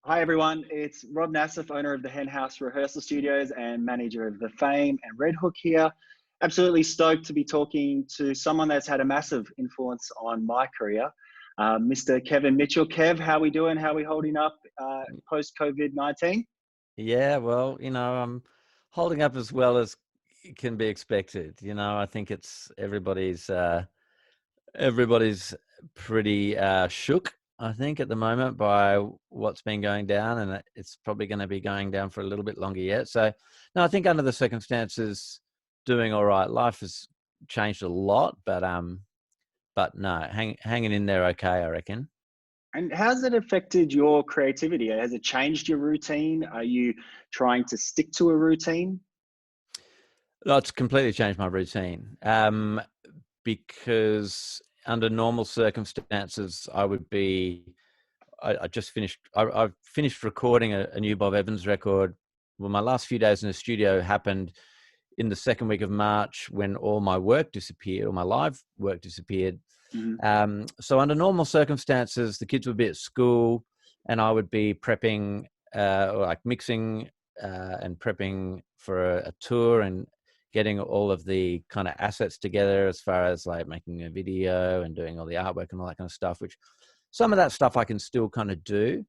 Hi everyone, it's Rob Nassif, owner of the Hen House Rehearsal Studios and manager of the Fame and Red Hook here. Absolutely stoked to be talking to someone that's had a massive influence on my career, Mr. Kevin Mitchell. Kev, how we doing? How we holding up post COVID-19? Yeah, well, I'm holding up as well as can be expected. I think it's everybody's pretty shook, I think, at the moment by what's been going down, and it's probably going to be going down for a little bit longer yet. So, no, I think under the circumstances, doing all right. Life has changed a lot, but no, hanging in there okay, I reckon. And how's it affected your creativity? Has it changed your routine? Are you trying to stick to a routine? No, it's completely changed my routine. Because under normal circumstances, I just finished. I've finished recording a new Bob Evans record. Well, my last few days in the studio happened in the second week of March when all my work disappeared, or my live work disappeared. Mhm. So under normal circumstances, the kids would be at school, and I would be prepping, or like mixing and prepping for a tour and getting all of the kind of assets together as far as like making a video and doing all the artwork and all that kind of stuff, which some of that stuff I can still kind of do.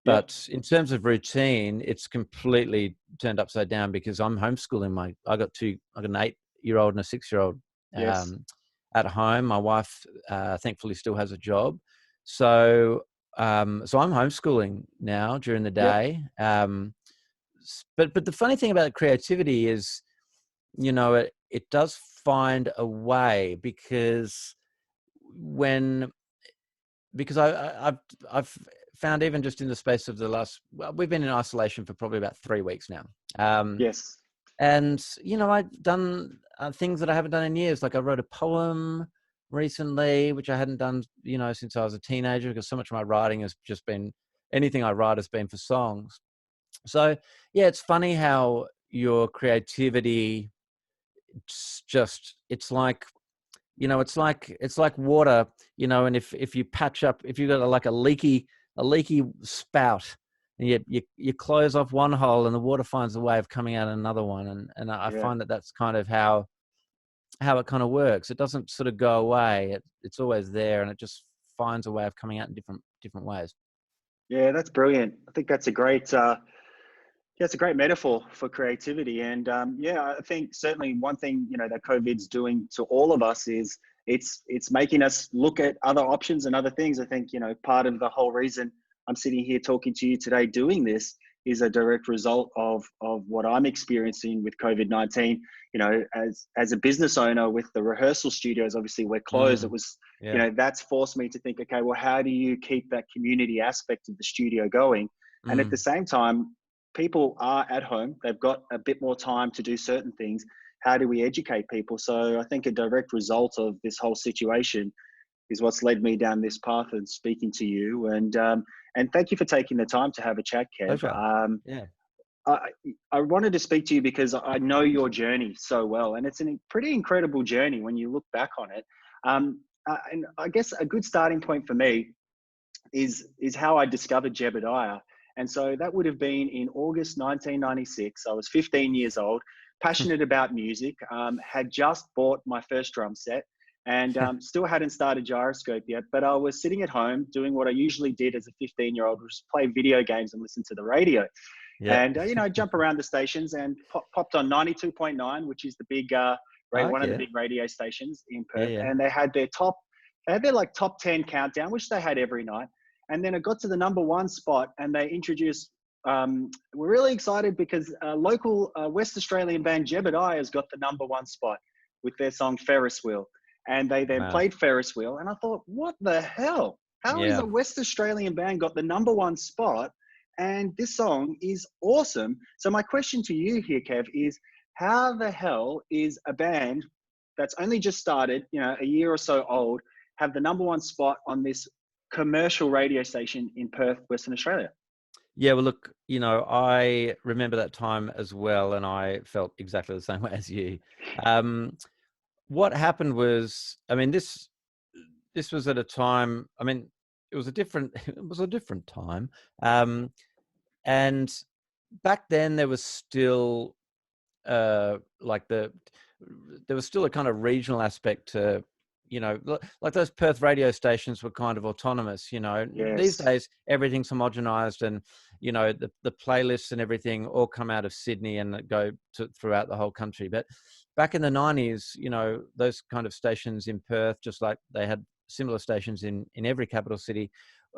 Yep. But in terms of routine, it's completely turned upside down because I'm homeschooling I got an 8-year-old and a 6-year-old Yes. at home. My wife, thankfully, still has a job. So, so I'm homeschooling now during the Yep. day. But the funny thing about creativity is, it does find a way when because I've found, even just in the space of the last, well, we've been in isolation for probably about 3 weeks now. Yes. And I've done things that I haven't done in years. Like I wrote a poem recently, which I hadn't done, since I was a teenager, because so much of my writing has just been, anything I write has been for songs. So yeah, it's funny how your creativity, it's like, it's like water, and if you patch up, if you've got like a leaky spout, and you close off one hole and the water finds a way of coming out another one, and I Yeah. find that that's kind of how it kind of works. It doesn't sort of go away. It's always there, and it just finds a way of coming out in different ways. Yeah, that's brilliant. I think yeah, it's a great metaphor for creativity. And yeah, I think certainly one thing, that COVID's doing to all of us is it's making us look at other options and other things. I think, part of the whole reason I'm sitting here talking to you today doing this is a direct result of what I'm experiencing with COVID-19. As a business owner with the rehearsal studios, obviously we're closed. It Mm, was, yeah. that's forced me to think, okay, well, how do you keep that community aspect of the studio going? And at the Mm. same time, people are at home, they've got a bit more time to do certain things. How do we educate people? So I think a direct result of this whole situation is what's led me down this path and speaking to you. And thank you for taking the time to have a chat, Kev. Pleasure. Yeah. I, I wanted to speak to you because I know your journey so well, and it's a pretty incredible journey when you look back on it. And I guess a good starting point for me is how I discovered Jebediah. And so that would have been in August 1996. I was 15 years old, passionate about music, had just bought my first drum set, and still hadn't started Gyroscope yet. But I was sitting at home doing what I usually did as a 15-year-old, which was play video games and listen to the radio. Yeah. And jump around the stations and popped on 92.9, which is the big one of the Okay. big radio stations in Yeah. Perth. Yeah. And they had their like top 10 countdown, which they had every night. And then it got to the number one spot, and they introduced. We're really excited because local West Australian band Jebediah has got the number one spot with their song Ferris Wheel. And they then Wow. played Ferris Wheel, and I thought, what the hell? How is Yeah. a West Australian band got the number one spot? And this song is awesome. So my question to you here, Kev, is how the hell is a band that's only just started, a year or so old, have the number one spot on this commercial radio station in Perth, Western Australia? Yeah, well, look, I remember that time as well, and I felt exactly the same way as you. Um, what happened was, I mean, this was at a time. I mean, it was a different time. Um, And back then there was still like there was still a kind of regional aspect to, like those Perth radio stations were kind of autonomous. These Yes. days everything's homogenized, and the playlists and everything all come out of Sydney and go to throughout the whole country. But back in the 90s, those kind of stations in Perth, just like they had similar stations in every capital city,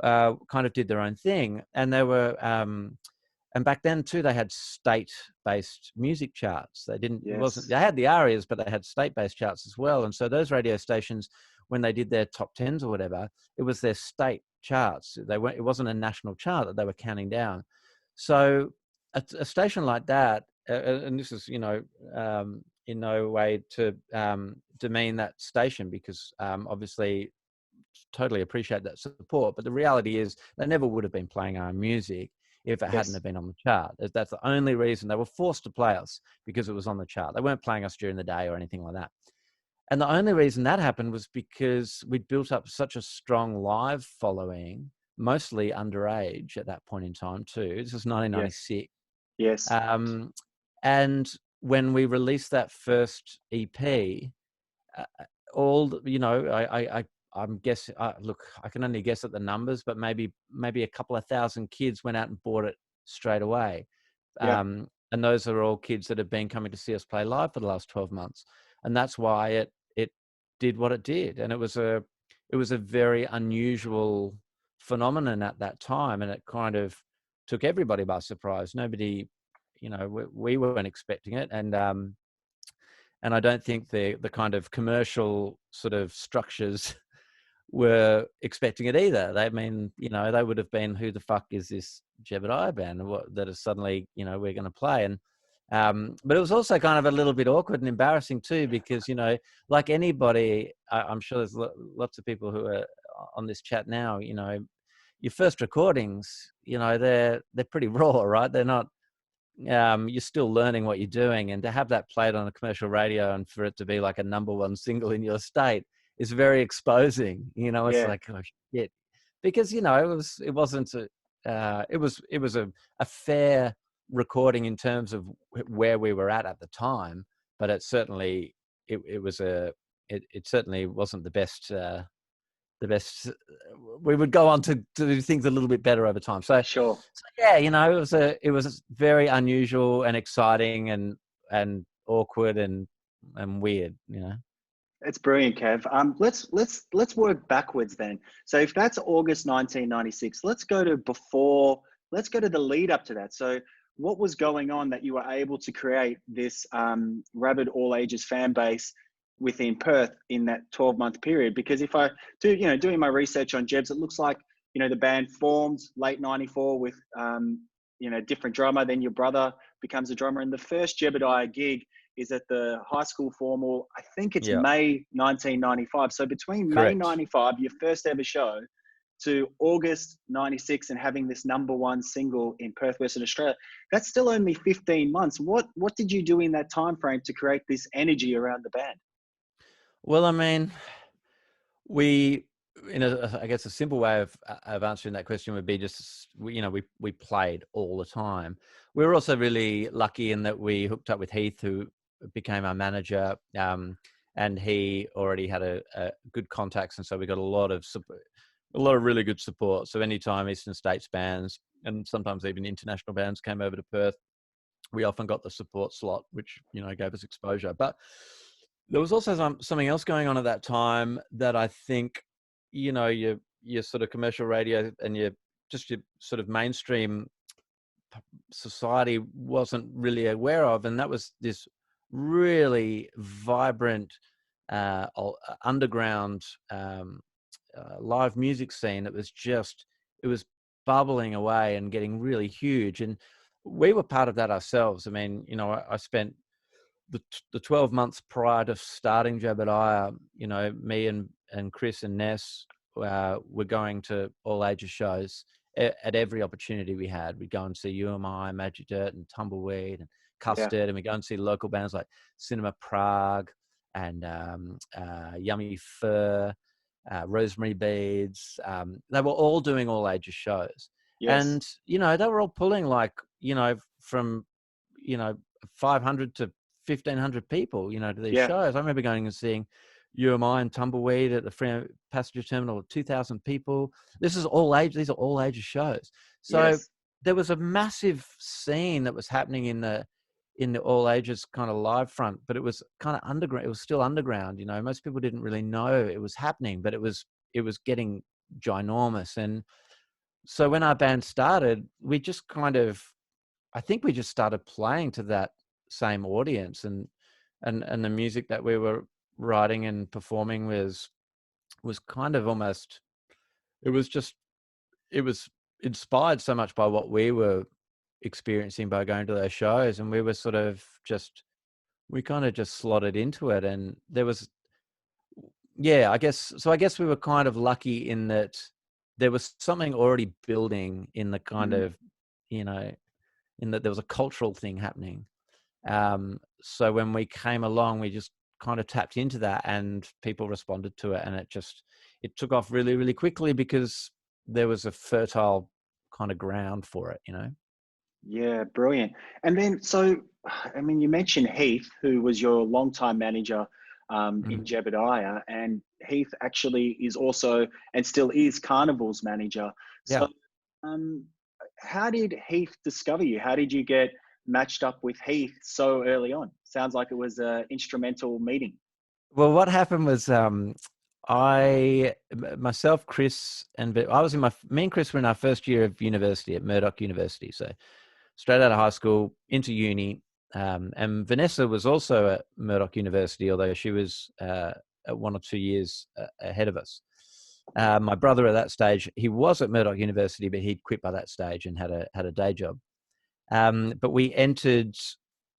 kind of did their own thing. And they were and back then too, they had state-based music charts. They didn't. It wasn't. Yes. They had the ARIAs, but they had state-based charts as well. And so those radio stations, when they did their top tens or whatever, it was their state charts. They weren't. It wasn't a national chart that they were counting down. So a station like that, and this is in no way to demean that station, because obviously totally appreciate that support. But the reality is they never would have been playing our music if it hadn't Yes. have been on the chart. That's the only reason. They were forced to play us, because it was on the chart. They weren't playing us during the day or anything like that. And the only reason that happened was because we'd built up such a strong live following, mostly underage at that point in time too. This was 1996. Yes. And when we released that first EP, I'm guessing. Look, I can only guess at the numbers, but maybe a couple of thousand kids went out and bought it straight away. Yeah. And those are all kids that have been coming to see us play live for the last 12 months, and that's why it did what it did. And it was a very unusual phenomenon at that time, and it kind of took everybody by surprise. Nobody, we weren't expecting it, and I don't think the kind of commercial sort of structures were expecting it either. They they would have been, who the fuck is this Jebediah band that is suddenly, we're going to play. And but it was also kind of a little bit awkward and embarrassing too, because like anybody, I'm sure there's lots of people who are on this chat now. Your first recordings, they're pretty raw, right? They're not. You're still learning what you're doing, and to have that played on a commercial radio and for it to be like a #1 single in your state is very exposing. It's Yeah. like, oh shit, because it was a fair recording in terms of where we were at the time, but it certainly it certainly wasn't the best. We would go on to do things a little bit better over time. So Sure. yeah, it was very unusual and exciting and awkward and weird. It's brilliant, Kev. Let's work backwards then. So if that's August 1996, let's go to before. Let's go to the lead up to that. So what was going on that you were able to create this rabid all ages fan base within Perth in that 12-month period? Because if I do, doing my research on Jebs, it looks like the band formed late '94 with different drummer. Then your brother becomes a drummer, and the first Jebediah gig is at the high school formal. I think it's Yeah. May 1995. So between Correct. May 95, your first ever show, to August 96 and having this #1 single in Perth, Western Australia, that's still only 15 months. What did you do in that time frame to create this energy around the band? Well, I mean, we, I guess a simple way of answering that question would be just, we played all the time. We were also really lucky in that we hooked up with Heath, who became our manager, and he already had a good contacts, and so we got a lot of really good support. So anytime Eastern States bands and sometimes even international bands came over to Perth, we often got the support slot, which gave us exposure. But there was also something else going on at that time that I think your sort of commercial radio and your sort of mainstream society wasn't really aware of, and that was this really vibrant underground live music scene. It was bubbling away and getting really huge, and we were part of that ourselves. I mean, I spent the 12 months prior to starting Jebediah, me and Chris and Ness were going to all ages shows at every opportunity we had. We'd go and see UMI, Magic Dirt and Tumbleweed and Custard, and we'd go and see local bands like Cinema Prague and Yummy Fur, Rosemary Beads. They were all doing all ages shows. Yes. And, you know, they were all pulling like, you know, from, you know, 500 to 1,500 people, you know, to these Yeah. shows. I remember going and seeing UMI and Tumbleweed at the passenger terminal with 2,000 people. This is all age. These are all ages shows. So Yes. there was a massive scene that was happening in the all ages kind of live front, but it was kind of underground. It was still underground. You know, most people didn't really know it was happening, but it was getting ginormous. And so when our band started, we just kind of, I think we just started playing to that same audience, and the music that we were writing and performing was kind of almost, it was just, it was inspired so much by what we were experiencing by going to those shows, and we were sort of just, we kind of just slotted into it. And there was, yeah, I guess so. I guess we were kind of lucky in that there was something already building in the kind Mm. of, you know, in that there was a cultural thing happening. So when we came along, we just kind of tapped into that, and people responded to it, and it took off really, really quickly because there was a fertile kind of ground for it, you know? Yeah, brilliant. And then, so, I mean, you mentioned Heath, who was your longtime manager in Mm. Jebediah, and Heath actually is also and still is Carnival's manager. Yeah. So, um, how did Heath discover you? How did you get matched up with Heath so early on? Sounds like it was an instrumental meeting. Well, what happened was, myself, Chris, and I was in me and Chris were in our first year of university at Murdoch University. So straight out of high school into uni. And Vanessa was also at Murdoch University, although she was at 1 or 2 years ahead of us. My brother at that stage, he was at Murdoch University, but he'd quit by that stage and had a day job. But we entered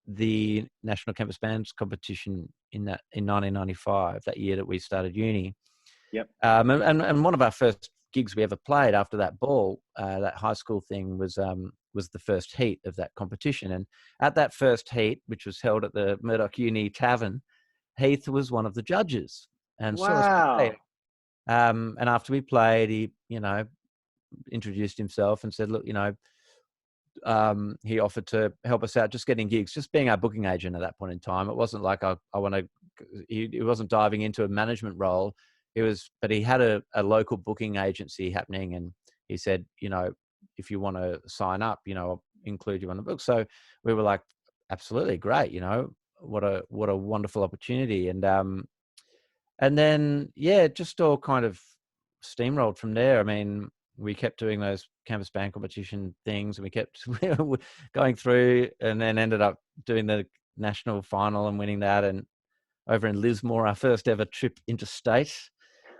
the National Campus Bands competition in 1995, that year that we started uni. Yep. And one of our first gigs we ever played after that ball, that high school thing, was the first heat of that competition. And at that first heat, which was held at the Murdoch Uni Tavern, Heath was one of the judges and saw us play. Wow. And after we played, he, you know, introduced himself and said, look, you know, he offered to help us out just getting gigs, just being our booking agent at that point in time. It wasn't like I want to, he wasn't diving into a management role. But he had a local booking agency happening, and he said, you know, if you want to sign up, you know, I'll include you on the book. So we were like, absolutely, great. You know, what a wonderful opportunity. And then, yeah, it just all kind of steamrolled from there. I mean, we kept doing those campus band competition things, and we kept going through, and then ended up doing the national final and winning that. And over in Lismore, our first ever trip interstate.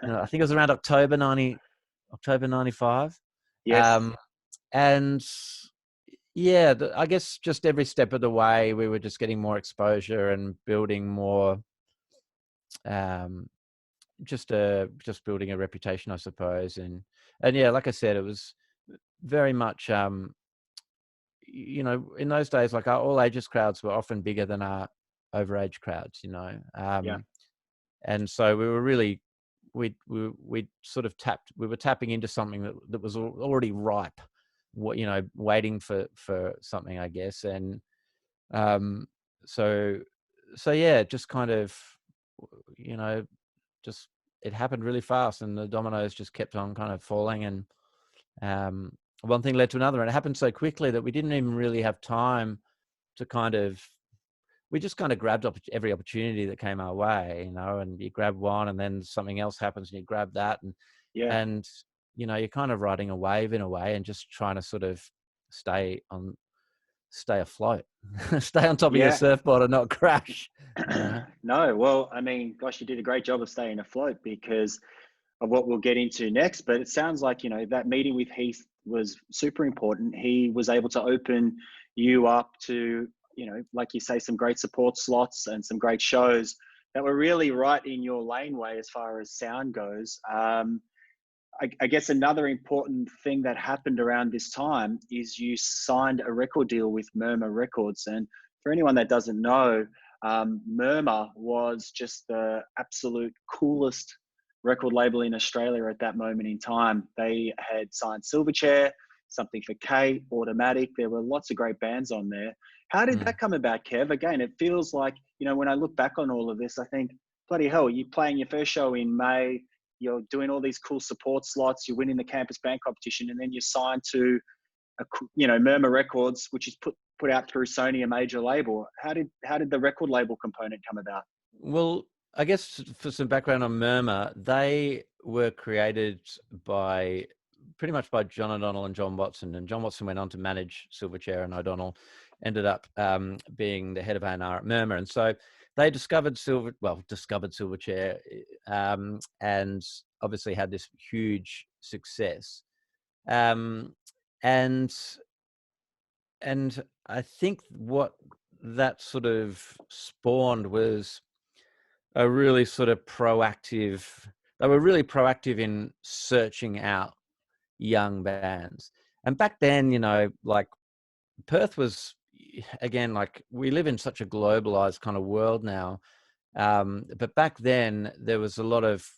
You know, I think it was around October 95. Yes. Um, and yeah, I guess just every step of the way, we were just getting more exposure and building more, um, just building a reputation, I suppose. And yeah, like I said, it was very much, you know, in those days, like our all ages crowds were often bigger than our overage crowds, you know. Yeah. And so we were really, we sort of we were tapping into something that was already ripe, what, you know, waiting for something, I guess. And um, so yeah, just kind of, you know, just, it happened really fast, and the dominoes just kept on kind of falling, and um, one thing led to another, and it happened so quickly that we didn't even really have time to kind of, we just kind of grabbed every opportunity that came our way, you know. And you grab one, and then something else happens, and you grab that, Yeah. and you know, you're kind of riding a wave in a way, and just trying to sort of stay afloat, stay on top of your Yeah. surfboard and not crash, you know. No, well, I mean, gosh, you did a great job of staying afloat because of what we'll get into next. But it sounds like, you know, that meeting with Heath was super important. He was able to open you up to, you know, like you say, some great support slots and some great shows that were really right in your laneway as far as sound goes. I guess another important thing that happened around this time is you signed a record deal with Murmur Records. And for anyone that doesn't know, Murmur was just the absolute coolest record label in Australia at that moment in time. They had signed Silverchair, something for Kate, Automatic. There were lots of great bands on there. How did Mm. that come about, Kev? Again, it feels like, you know, when I look back on all of this, I think, bloody hell, you're playing your first show in May, you're doing all these cool support slots, you're winning the campus band competition, and then you're signed to you know, Murmur Records, which is put out through Sony, a major label. How did the record label component come about? Well, I guess for some background on Murmur, they were created by pretty much by John O'Donnell and John Watson. And John Watson went on to manage Silverchair, and O'Donnell ended up being the head of A&R at Murmur. And so they discovered Silverchair, and obviously had this huge success. And I think what that sort of spawned was a really sort of proactive. They were really proactive in searching out young bands. And back then, you know, like Perth was, again, like we live in such a globalized kind of world now. But back then there was a lot of,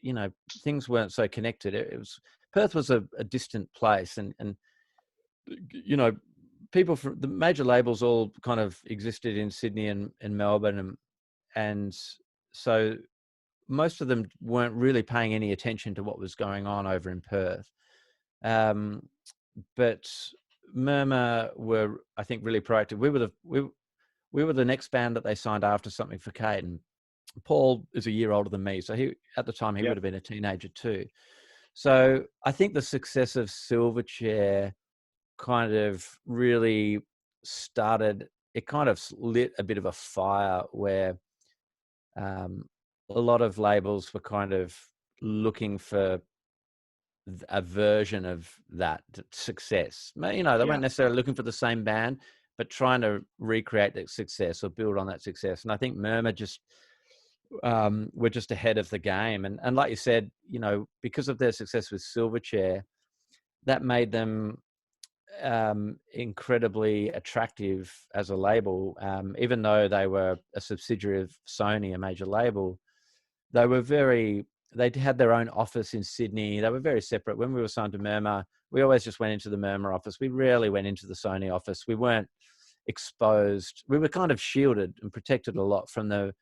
you know, things weren't so connected. Perth was a distant place, and you know, people from the major labels all kind of existed in Sydney and Melbourne, and so most of them weren't really paying any attention to what was going on over in Perth. But Murmur were, I think, really proactive. We were the next band that they signed after Something for Kate, and Paul is a year older than me, so at the time he Yep. would have been a teenager too. So I think the success of Silverchair kind of really started, it kind of lit a bit of a fire where a lot of labels were kind of looking for a version of that success. You know, they Yeah. weren't necessarily looking for the same band, but trying to recreate that success or build on that success. And I think Murmur just were just ahead of the game. And like you said, you know, because of their success with Silverchair, that made them incredibly attractive as a label. Even though they were a subsidiary of Sony, a major label, they had their own office in Sydney. They were very separate. When we were signed to Murmur, we always just went into the Murmur office. We rarely went into the Sony office. We weren't exposed. We were kind of shielded and protected a lot from the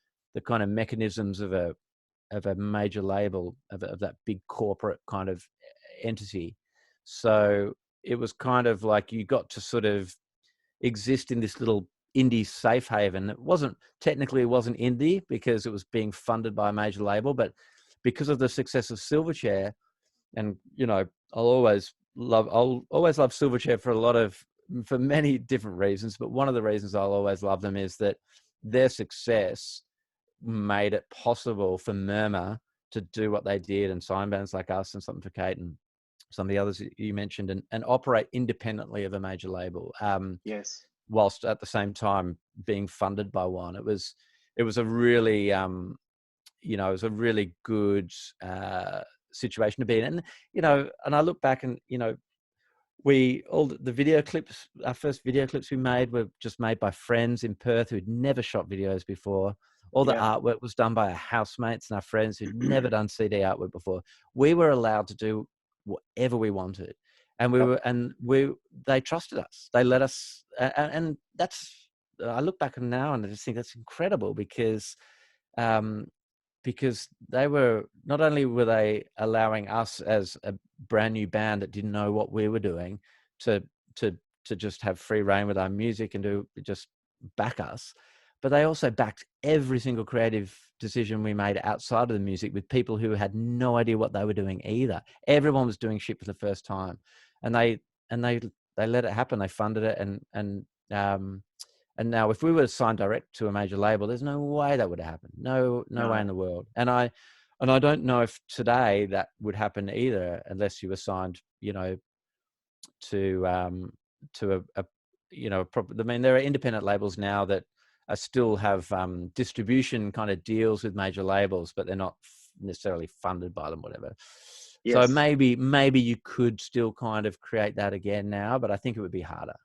kind of mechanisms of a major label, of that big corporate kind of entity. So it was kind of like you got to sort of exist in this little indie safe haven. It wasn't indie because it was being funded by a major label, but because of the success of Silverchair, and you know, I'll always love Silverchair for many different reasons, but one of the reasons I'll always love them is that their success made it possible for Murmur to do what they did and sign bands like us and Something for Kate and some of the others you mentioned, and operate independently of a major label. Yes. Whilst at the same time being funded by one. It was a really, you know, it was a really good situation to be in. And, you know, and I look back and, you know, all the video clips, our first video clips we made were just made by friends in Perth who'd never shot videos before. All the Yeah. artwork was done by our housemates and our friends who'd never done CD artwork before. We were allowed to do whatever we wanted, and they trusted us. They let us, and that's, I look back on now and I just think that's incredible because they were, not only were they allowing us as a brand new band that didn't know what we were doing to just have free reign with our music and to just back us, but they also backed every single creative decision we made outside of the music with people who had no idea what they were doing either. Everyone was doing shit for the first time, and they let it happen. They funded it, and now if we were signed direct to a major label, there's no way that would have happened. No way in the world. And I don't know if today that would happen either, unless you were signed, you know, to a you know, I mean, there are independent labels now that still have distribution kind of deals with major labels, but they're not necessarily funded by them, whatever. Yes. So maybe you could still kind of create that again now, but I think it would be harder.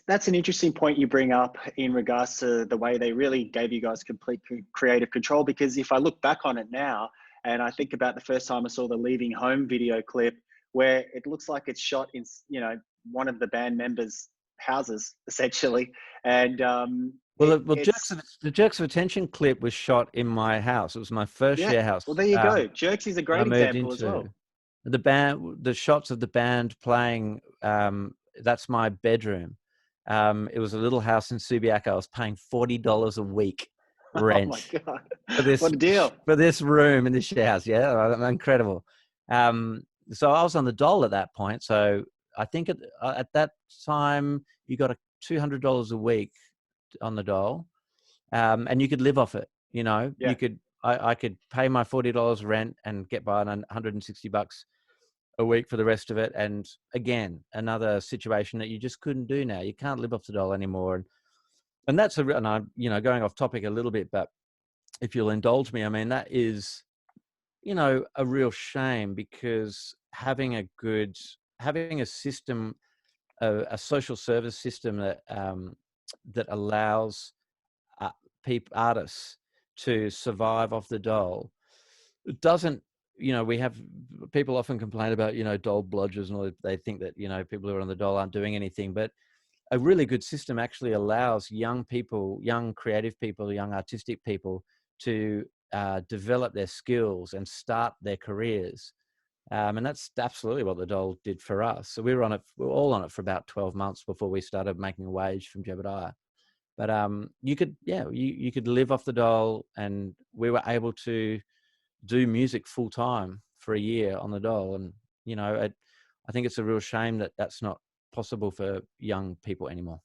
That's an interesting point you bring up in regards to the way they really gave you guys complete creative control. Because if I look back on it now and I think about the first time I saw the Leaving Home video clip, where it looks like it's shot in, one of the band members' houses, essentially. And Well, it's the Jerks of Attention clip was shot in my house. It was my first yeah. share Well, house there you go. Jerks is a I great moved example as into. well. The shots of the band playing, that's my bedroom. It was a little house in Subiaco. I was paying $40 a week Oh my rent God, for this what a deal! room in this share house. Yeah, incredible. So I was on the dole at that point. So I think at that time you got a $200 a week on the dole, and you could live off it. Yeah. I could pay my $40 rent and get by on $160 a week for the rest of it. And again, another situation that you just couldn't do now. You can't live off the dole anymore. And that's and I'm, going off topic a little bit, but if you'll indulge me, I mean, that is, a real shame, because having a system, a social service system that allows artists to survive off the dole, it doesn't. We have people often complain about dole bludgers, and all. They think that people who are on the dole aren't doing anything, but a really good system actually allows young people, young creative people, young artistic people to develop their skills and start their careers. And that's absolutely what the dole did for us. So we were all on it for about 12 months before we started making a wage from Jebediah. But you could live off the dole, and we were able to do music full time for a year on the dole. And I think it's a real shame that that's not possible for young people anymore.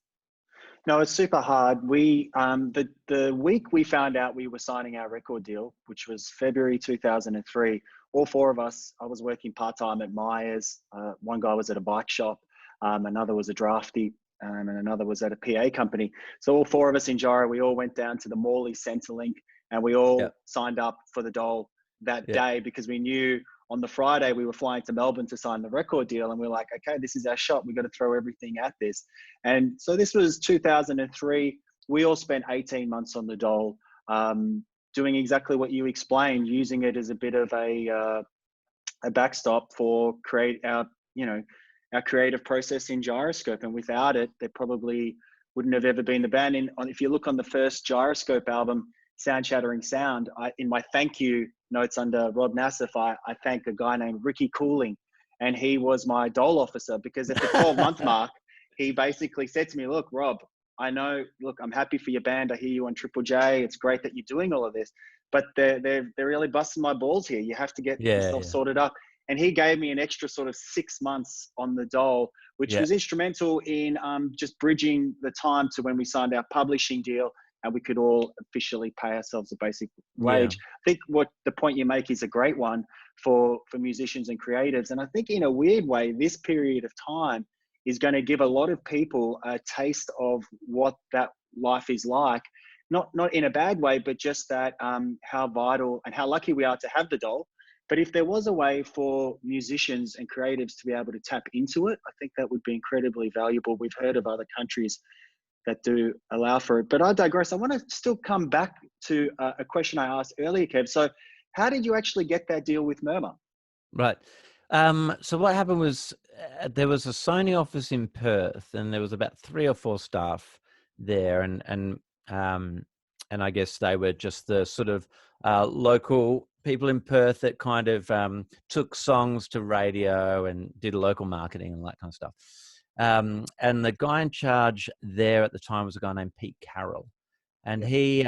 No, it's super hard. We the week we found out we were signing our record deal, which was February 2003, all four of us. I was working part time at Myers. One guy was at a bike shop. Another was a drafty. And another was at a PA company. So all four of us in Gyro, we all went down to the Morley Centrelink, and we all signed up for the dole that day, because we knew on the Friday we were flying to Melbourne to sign the record deal, and we we're like, okay, this is our shot. We've got to throw everything at this. And so this was 2003. We all spent 18 months on the dole, doing exactly what you explained, using it as a bit of a backstop for our creative process in Gyroscope. And without it, there probably wouldn't have ever been the band. If you look on the first Gyroscope album, Sound Shattering Sound, in my thank you notes under Rob Nassif, I thank a guy named Ricky Cooling, and he was my dole officer, because at the 12-month mark, he basically said to me, look, Rob, I'm happy for your band. I hear you on Triple J. It's great that you're doing all of this, but they're really busting my balls here. You have to get yourself sorted up. And he gave me an extra sort of 6 months on the dole, which was instrumental in just bridging the time to when we signed our publishing deal and we could all officially pay ourselves a basic wage. I think what the point you make is a great one for musicians and creatives. And I think in a weird way, this period of time is going to give a lot of people a taste of what that life is like. Not in a bad way, but just that how vital and how lucky we are to have the dole. But if there was a way for musicians and creatives to be able to tap into it, I think that would be incredibly valuable. We've heard of other countries that do allow for it. But I digress. I want to still come back to a question I asked earlier, Kev. So how did you actually get that deal with Murmur? Right. So what happened was there was a Sony office in Perth, and there was about 3 or 4 staff there, and I guess they were just the sort of local people in Perth that kind of took songs to radio and did local marketing and all that kind of stuff. And the guy in charge there at the time was a guy named Pete Carroll, and he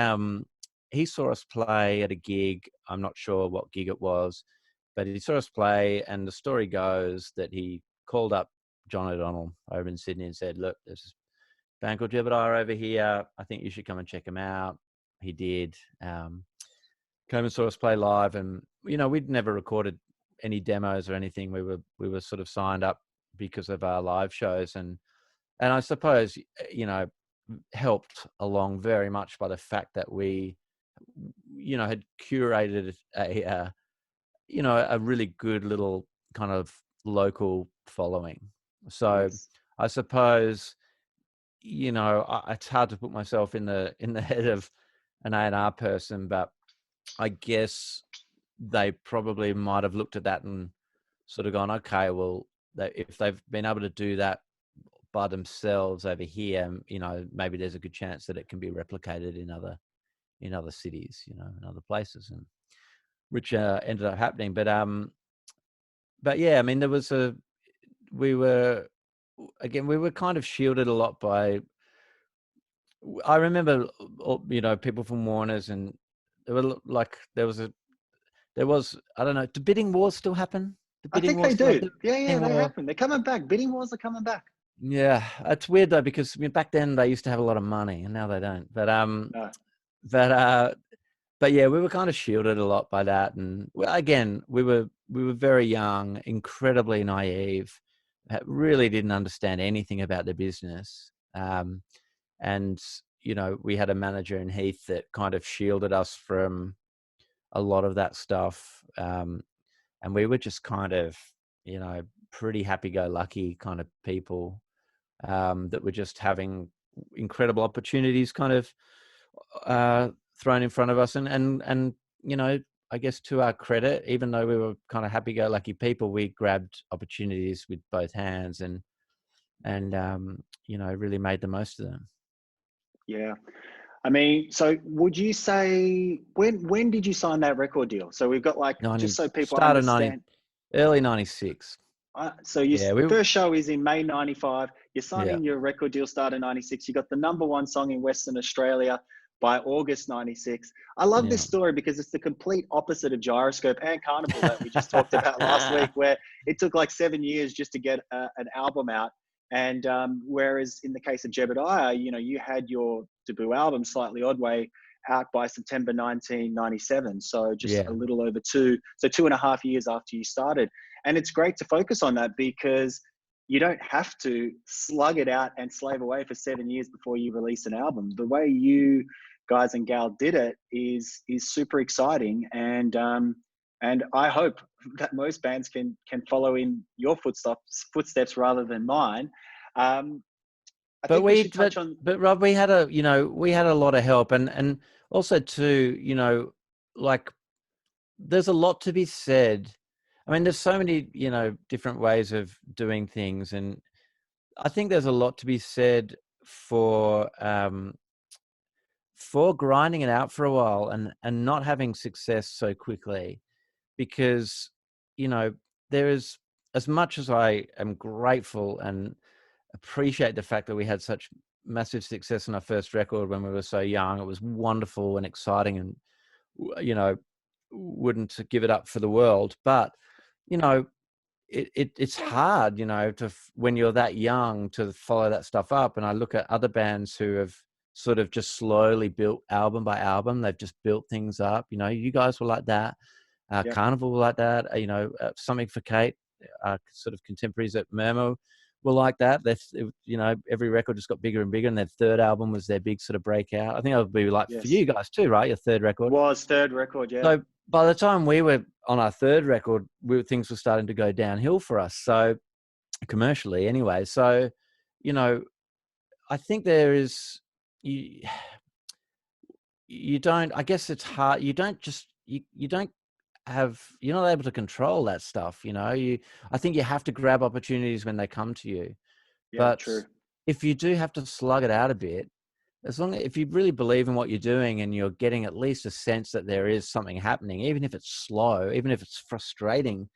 saw us play at a gig. I'm not sure what gig it was, but he saw us play, and the story goes that he called up John O'Donnell over in Sydney and said, look, there's a band called Jebediah over here. I think you should come and check him out. He did. Came and saw us play live, and we'd never recorded any demos or anything. We were sort of signed up because of our live shows, and I suppose helped along very much by the fact that we had curated a really good little kind of local following. So I suppose it's hard to put myself in the head of an A&R person, but I guess they probably might have looked at that and sort of gone, okay, well, if they've been able to do that by themselves over here, maybe there's a good chance that it can be replicated in other cities, in other places, and which ended up happening. But yeah, I mean, we were kind of shielded a lot by. I remember, people from Warner's, and there were like there was I don't know. Do bidding wars still happen? The I bidding think they wars still do. happen? Yeah, Bidding they war. happen. They're coming back. Bidding wars are coming back. Yeah, it's weird though, because back then they used to have a lot of money, and now they don't. No. But but yeah, we were kind of shielded a lot by that, and again, we were very young, incredibly naive, really didn't understand anything about the business, and we had a manager in Heath that kind of shielded us from a lot of that stuff, and we were just kind of pretty happy-go-lucky kind of people, that were just having incredible opportunities kind of thrown in front of us, and I guess to our credit, even though we were kind of happy-go-lucky people, we grabbed opportunities with both hands, and really made the most of them. Yeah. I mean, so would you say when did you sign that record deal? So we've got like, just so people understand. Early 96. So your Yeah, first show is in May 95. You're yeah, signing your record deal started 96. You got the #1 song in Western Australia by August 96. I love this yeah. story because it's the complete opposite of Gyroscope and Carnival that we just talked about last week, where it took like 7 years just to get an album out. And whereas in the case of Jebediah, you had your debut album, Slightly Odway, out by September 1997. So just Yeah. a little over 2.5 years after you started. And it's great to focus on that because you don't have to slug it out and slave away for 7 years before you release an album. The way you guys and gal did it is super exciting, and I hope that most bands can follow in your footsteps rather than mine. I But think we should touch on. Rob, we had a lot of help, and also too, like there's a lot to be said. I mean, there's so many, different ways of doing things, and I think there's a lot to be said for grinding it out for a while and not having success so quickly, because there is, as much as I am grateful and appreciate the fact that we had such massive success in our first record when we were so young. It was wonderful and exciting, and wouldn't give it up for the world. But it's hard, when you're that young to follow that stuff up. And I look at other bands who have sort of just slowly built album by album. They've just built things up. You guys were like that. Yeah. Carnival were like that. Something for Kate, sort of contemporaries at Murmur were like that. Every record just got bigger and bigger, and their third album was their big sort of breakout. I think that would be like for Yes. you guys too, right? Your third record. Was third record, yeah. So by the time we were on our third record, things were starting to go downhill for us. So commercially, anyway. So, I think there is you don't. I guess it's hard. You don't just you don't you're not able to control that stuff. I think you have to grab opportunities when they come to you. Yeah, But true. if you do have to slug it out a bit, if you really believe in what you're doing and you're getting at least a sense that there is something happening, even if it's slow, even if it's frustrating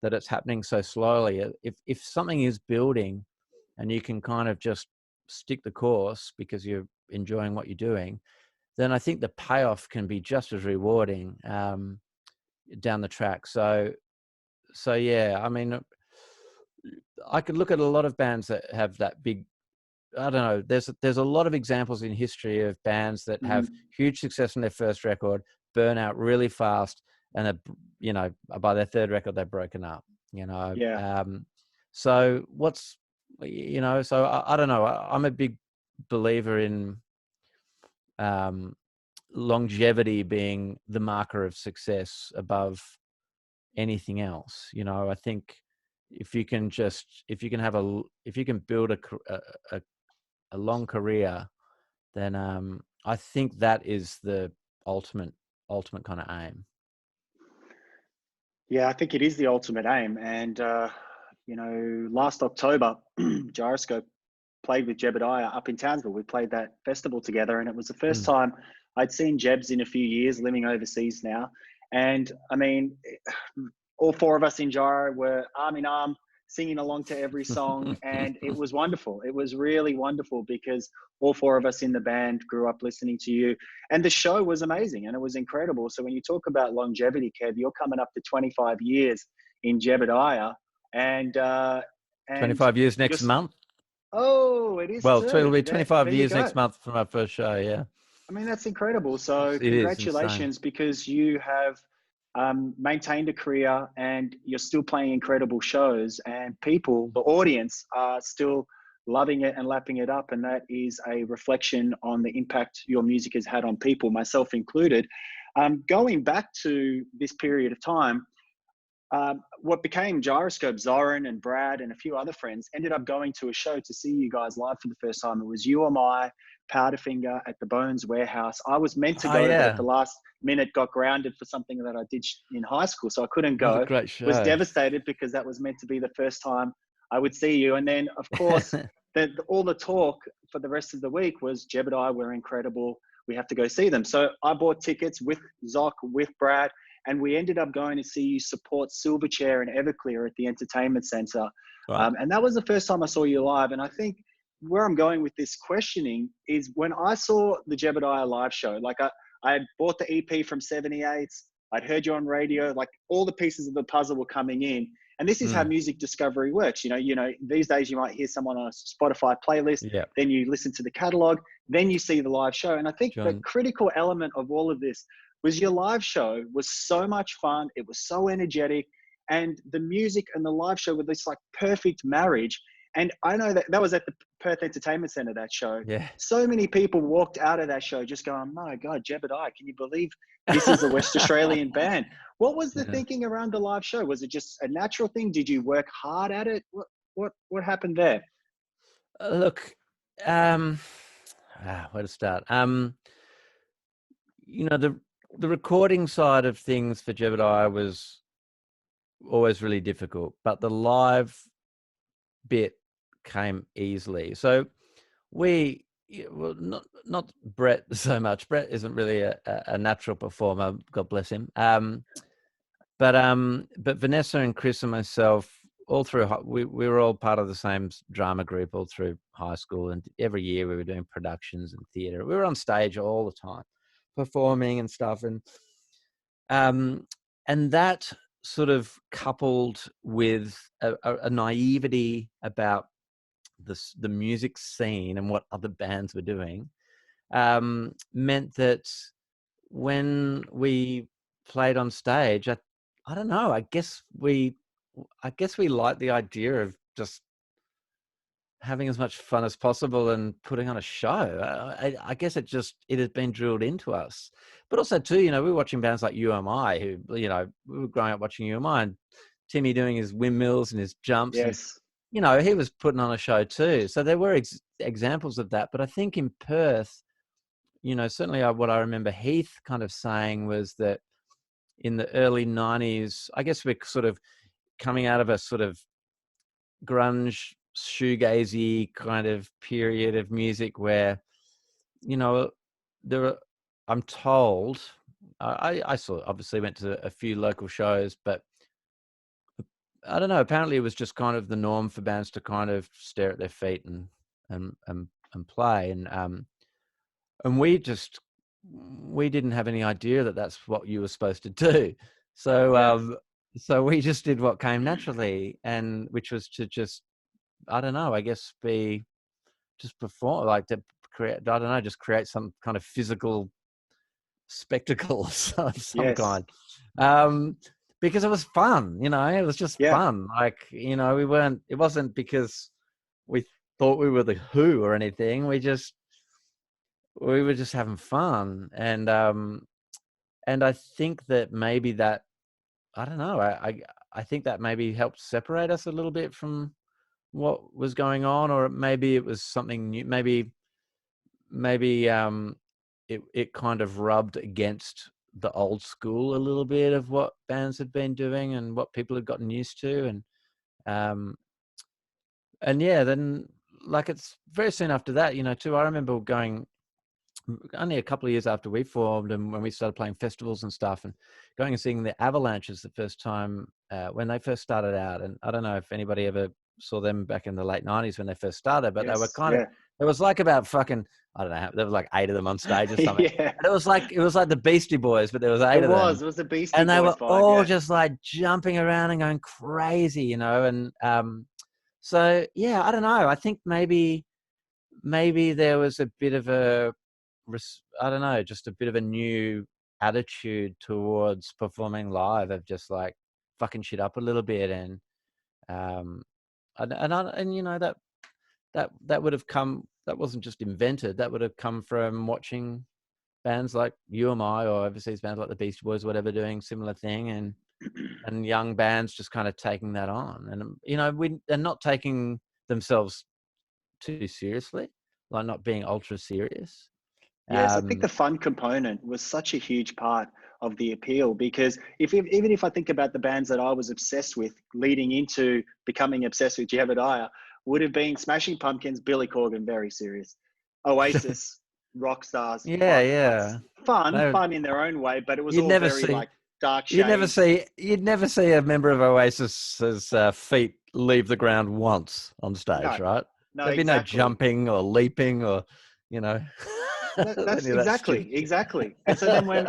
that it's happening so slowly, if something is building and you can kind of just stick the course because you're enjoying what you're doing, then I think the payoff can be just as rewarding down the track. So yeah, I mean, I could look at a lot of bands that have that big, I don't know. There's a lot of examples in history of bands that have huge success in their first record, burn out really fast, and by their third record they've broken up. Yeah. So what's so I don't know. I'm a big believer in longevity being the marker of success above anything else. I think if you can build a long career, then I think that is the ultimate kind of aim. Yeah, I think it is the ultimate aim. And, last October, Gyroscope played with Jebediah up in Townsville. We played that festival together, and it was the first Mm. time I'd seen Jebs in a few years, living overseas now. And I mean, all four of us in Gyro were arm in arm, singing along to every song, and it was wonderful. It was really wonderful because all four of us in the band grew up listening to you, and the show was amazing and it was incredible. So when you talk about longevity, Kev, you're coming up to 25 years in Jebediah, and and 25 years you're next month. oh, it is Well, so it'll too. be There, 25 there you years next go. month from our first show. Yeah, I mean, that's incredible. So, it is insane. congratulations because you have maintained a career and you're still playing incredible shows, and people, the audience, are still loving it and lapping it up. And that is a reflection on the impact your music has had on people, myself included. Going back to this period of time, what became Gyroscope, Zoran and Brad and a few other friends ended up going to a show to see you guys live for the first time. It was you and I, Powderfinger at the Bones Warehouse. I was meant to Oh go, but at yeah, the last minute got grounded for something that I did in high school, so I couldn't what a go. great Was show. devastated because that was meant to be the first time I would see you. And then, of course, all the talk for the rest of the week was Jebediah were incredible. We have to go see them. So I bought tickets with Zoc, with Brad, and we ended up going to see you support Silverchair and Everclear at the Entertainment Centre. Right. And that was the first time I saw you live. And I think where I'm going with this questioning is when I saw the Jebediah live show, like I had bought the EP from 78, I'd heard you on radio, like all the pieces of the puzzle were coming in. And this is how Mm. music discovery works. These days you might hear someone on a Spotify playlist, Yeah. then you listen to the catalog, then you see the live show. And I think the John. critical element of all of this was your live show was so much fun. It was so energetic, and the music and the live show were this like perfect marriage. And I know that was at the Perth Entertainment Centre, that show. Yeah. So many people walked out of that show just going, my God, Jebediah, can you believe this is a West Australian band? What was the Yeah. thinking around the live show? Was it just a natural thing? Did you work hard at it? What happened there? Look, where to start? The recording side of things for Jebediah was always really difficult, but the live bit came easily. So well, not Brett so much. Brett isn't really a natural performer, God bless him. But Vanessa and Chris and myself, all through we were all part of the same drama group all through high school, and every year we were doing productions and theatre. We were on stage all the time, performing and stuff, and that sort of coupled with a naivety about the music scene and what other bands were doing, meant that when we played on stage, I don't know, I guess we liked the idea of just having as much fun as possible and putting on a show. I guess it has been drilled into us. But also too, we were watching bands like UMI, who, we were growing up watching UMI, and Timmy doing his windmills and his jumps, Yes. and he was putting on a show too. So there were examples of that. But I think in Perth, certainly what I remember Heath kind of saying was that in the early 90s, I guess we're sort of coming out of a sort of grunge, shoegazy kind of period of music where, there are, I'm told, I obviously went to a few local shows, but I don't know, apparently it was just kind of the norm for bands to kind of stare at their feet and play. And we didn't have any idea that that's what you were supposed to do. So, Yeah. so we just did what came naturally, and which was to just, I don't know, I guess just perform, like to create, I don't know, just create some kind of physical spectacle of some Yes. kind. Because it was fun, it was just Yeah. fun. Like, it wasn't because we thought we were the Who or anything. We were just having fun. And I think that maybe that, I don't know, I think that maybe helped separate us a little bit from what was going on, or maybe it was something new. Maybe it kind of rubbed against the old school a little bit of what bands had been doing and what people had gotten used to. Um, and yeah, then like it's very soon after that, too, I remember going only a couple of years after we formed and when we started playing festivals and stuff and going and seeing the Avalanches the first time when they first started out. And I don't know if anybody ever saw them back in the late 90s when they first started, but they were Yes. kind of, Yeah. it was like about fucking, I don't know, there was like 8 of them on stage or something. Yeah. And it was like the Beastie Boys, but there was It 8 of them. was the Beastie And they Boys were vibe. all Yeah. just like jumping around and going crazy, and so yeah, I don't know. I think maybe there was a bit of I don't know, just a bit of a new attitude towards performing live of just like fucking shit up a little bit. Um and that would have come, that wasn't just invented, that would have come from watching bands like you and I or overseas bands like the Beastie Boys, whatever, doing similar thing, and young bands just kind of taking that on, and they're not taking themselves too seriously, like not being ultra serious. Yes, I think the um fun component was such a huge part of the appeal because even if I think about the bands that I was obsessed with leading into becoming obsessed with Jebediah, would have been Smashing Pumpkins, Billy Corgan, very serious, Oasis, rock stars, yeah, but yeah. No, fun in their own way, but it was you'd all never very see like dark you'd never shades. see you'd never see a member of Oasis's feet leave the ground once on stage, No, right? no, There'd be no exactly. jumping or leaping or you know That's any of that stupid shit. exactly. And so then when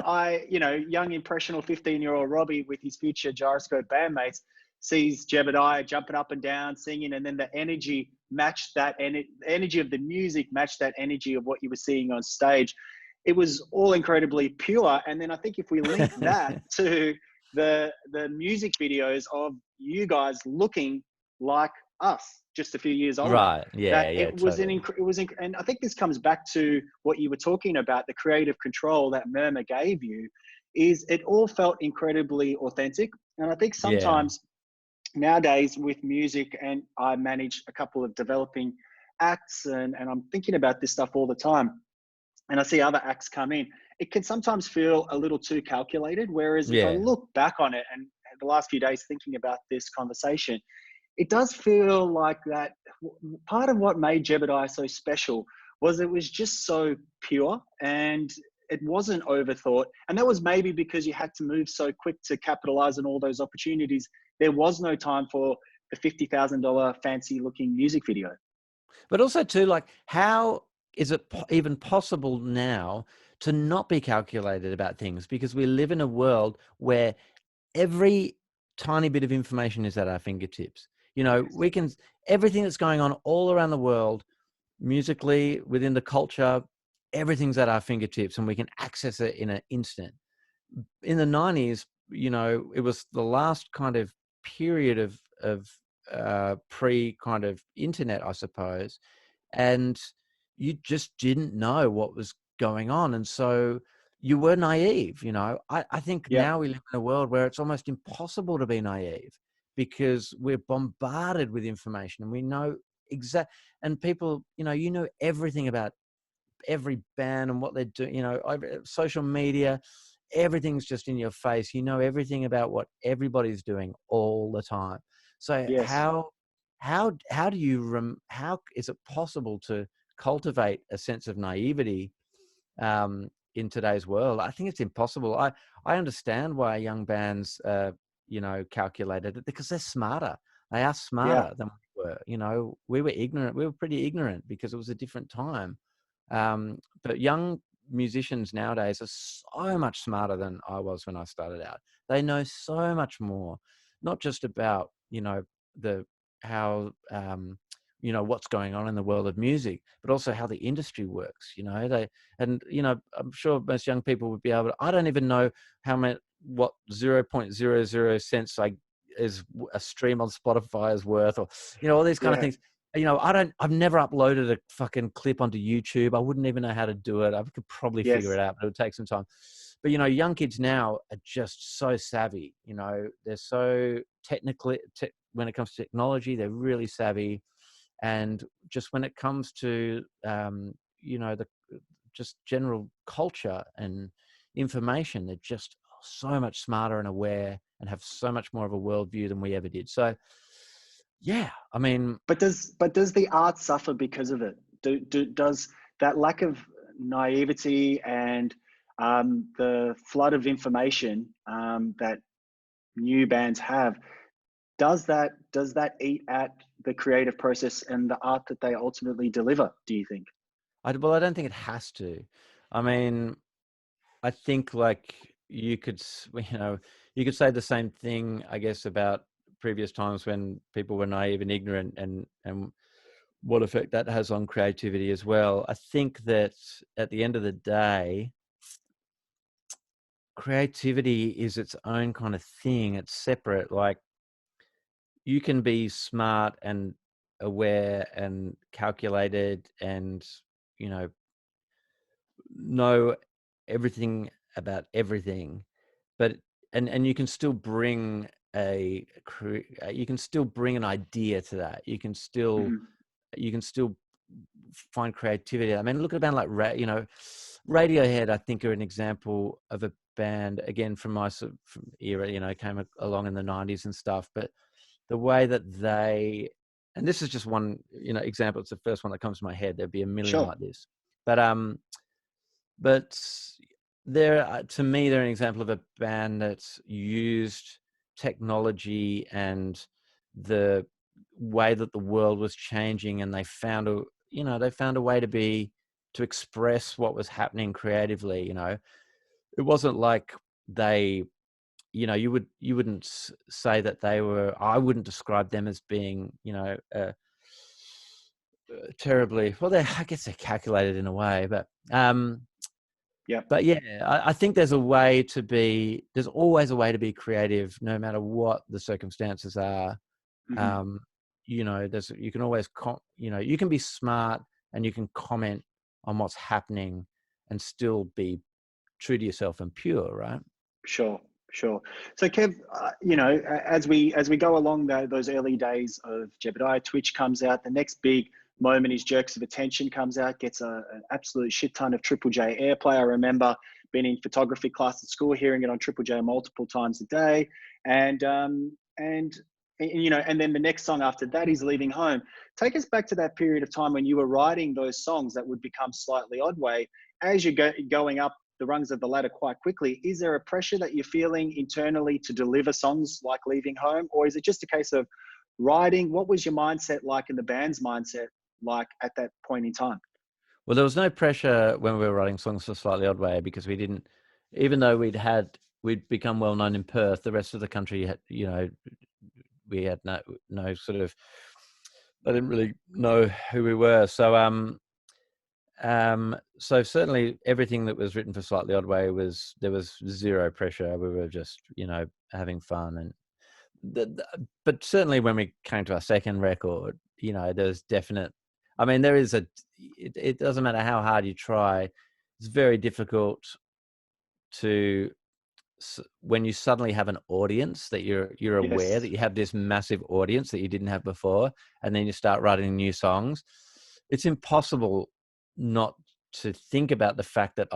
young impressionable 15-year-old Robbie with his future Gyroscope bandmates sees Jebediah jumping up and down, singing, and then the energy matched that, and the energy of the music matched that energy of what you were seeing on stage. It was all incredibly pure. And then I think if we link that to the music videos of you guys looking like us, just a few years older, Right. Yeah, that yeah, totally. and I think this comes back to what you were talking about, the creative control that Murmur gave you, is it all felt incredibly authentic. And I think Yeah. sometimes nowadays with music, and I manage a couple of developing acts, and I'm thinking about this stuff all the time, and I see other acts come in, it can sometimes feel a little too calculated. Whereas if I Yeah. look back on it and the last few days thinking about this conversation, it does feel like that part of what made Jebediah so special was it was just so pure and it wasn't overthought. And that was maybe because you had to move so quick to capitalize on all those opportunities. There was no time for the $50,000 fancy looking music video. But also too, like, how is it even possible now to not be calculated about things? Because we live in a world where every tiny bit of information is at our fingertips. Yes. We can, everything that's going on all around the world, musically, within the culture, everything's at our fingertips and we can access it in an instant. In the 90s, it was the last kind of period of pre kind of internet, I suppose, and you just didn't know what was going on, and so you were naive. I think Yep. now we live in a world where it's almost impossible to be naive because we're bombarded with information and we know and people, you know everything about every band and what they're doing, social media, everything's just in your face. You know everything about what everybody's doing all the time. So Yes. how do you how is it possible to cultivate a sense of naivety in today's world? I think it's impossible. I understand why young bands calculated it, because they're smarter. They are Yeah. smarter than we were. We were ignorant. We were pretty ignorant because it was a different time. But young musicians nowadays are so much smarter than I was when I started out. They know so much more, not just about the how what's going on in the world of music, but also how the industry works. I'm sure most young people would be able to. I don't even know what 0.00 cents is a stream on Spotify is worth, or all these kind of Yeah. things. I've never uploaded a fucking clip onto YouTube. I wouldn't even know how to do it. I could probably figure Yes. it out, but it would take some time. But, young kids now are just so savvy. They're so when it comes to technology, they're really savvy. And just when it comes to, the just general culture and, information. They're just so much smarter and aware and have so much more of a worldview than we ever did. So, yeah, I mean, But does the art suffer because of it? Does that lack of naivety and the flood of information that new bands have, does that eat at the creative process and the art that they ultimately deliver, do you think? I don't think it has to. I mean, I think like you could, you could say the same thing, I guess, about previous times when people were naive and ignorant, and what effect that has on creativity as well. I think that at the end of the day, creativity is its own kind of thing. It's separate. Like, you can be smart and aware and calculated and, you know everything about everything, but and you can still bring you can still bring an idea to that. Mhm. You can still find creativity. I mean, look at a band like Radiohead. I think are an example of a band, again, from my sort of from era. Came along in the '90s and stuff. But the way that and this is just one example. It's the first one that comes to my head. There'd be a million Sure. like this, but to me, they're an example of a band that's used technology and the way that the world was changing, and they found a way to express what was happening creatively. It wasn't like they, you wouldn't say that they were. I wouldn't describe them as being, terribly well. I guess they're calculated in a way, but. Yeah. But yeah, I think there's always a way to be creative, no matter what the circumstances are. Mhm. Um, you can always, you can be smart and you can comment on what's happening and still be true to yourself and pure, right? Sure, sure. So, Kev, as we go along those early days of Jebediah, Twitch comes out. The next big moment is Jerks of Attention comes out, gets an absolute shit ton of Triple J airplay. I remember being in photography class at school, hearing it on Triple J multiple times a day, and and then the next song after that is Leaving Home. Take us back to that period of time when you were writing those songs that would become Slightly Odway. As you're going up the rungs of the ladder quite quickly, is there a pressure that you're feeling internally to deliver songs like Leaving Home? Or is it just a case of writing? What was your mindset like, and the band's mindset like at that point in time? Well, there was no pressure when we were writing songs for Slightly Odd Way, because we didn't, even though we'd become well known in Perth, the rest of the country had, we had no sort of, I didn't really know who we were. So certainly everything that was written for Slightly Odd Way there was zero pressure. We were just, having fun. And but certainly when we came to our second record, there's definite, I mean, it doesn't matter how hard you try. It's very difficult to, when you suddenly have an audience that you're aware Yes. that you have this massive audience that you didn't have before, and then you start writing new songs. It's impossible not to think about the fact that,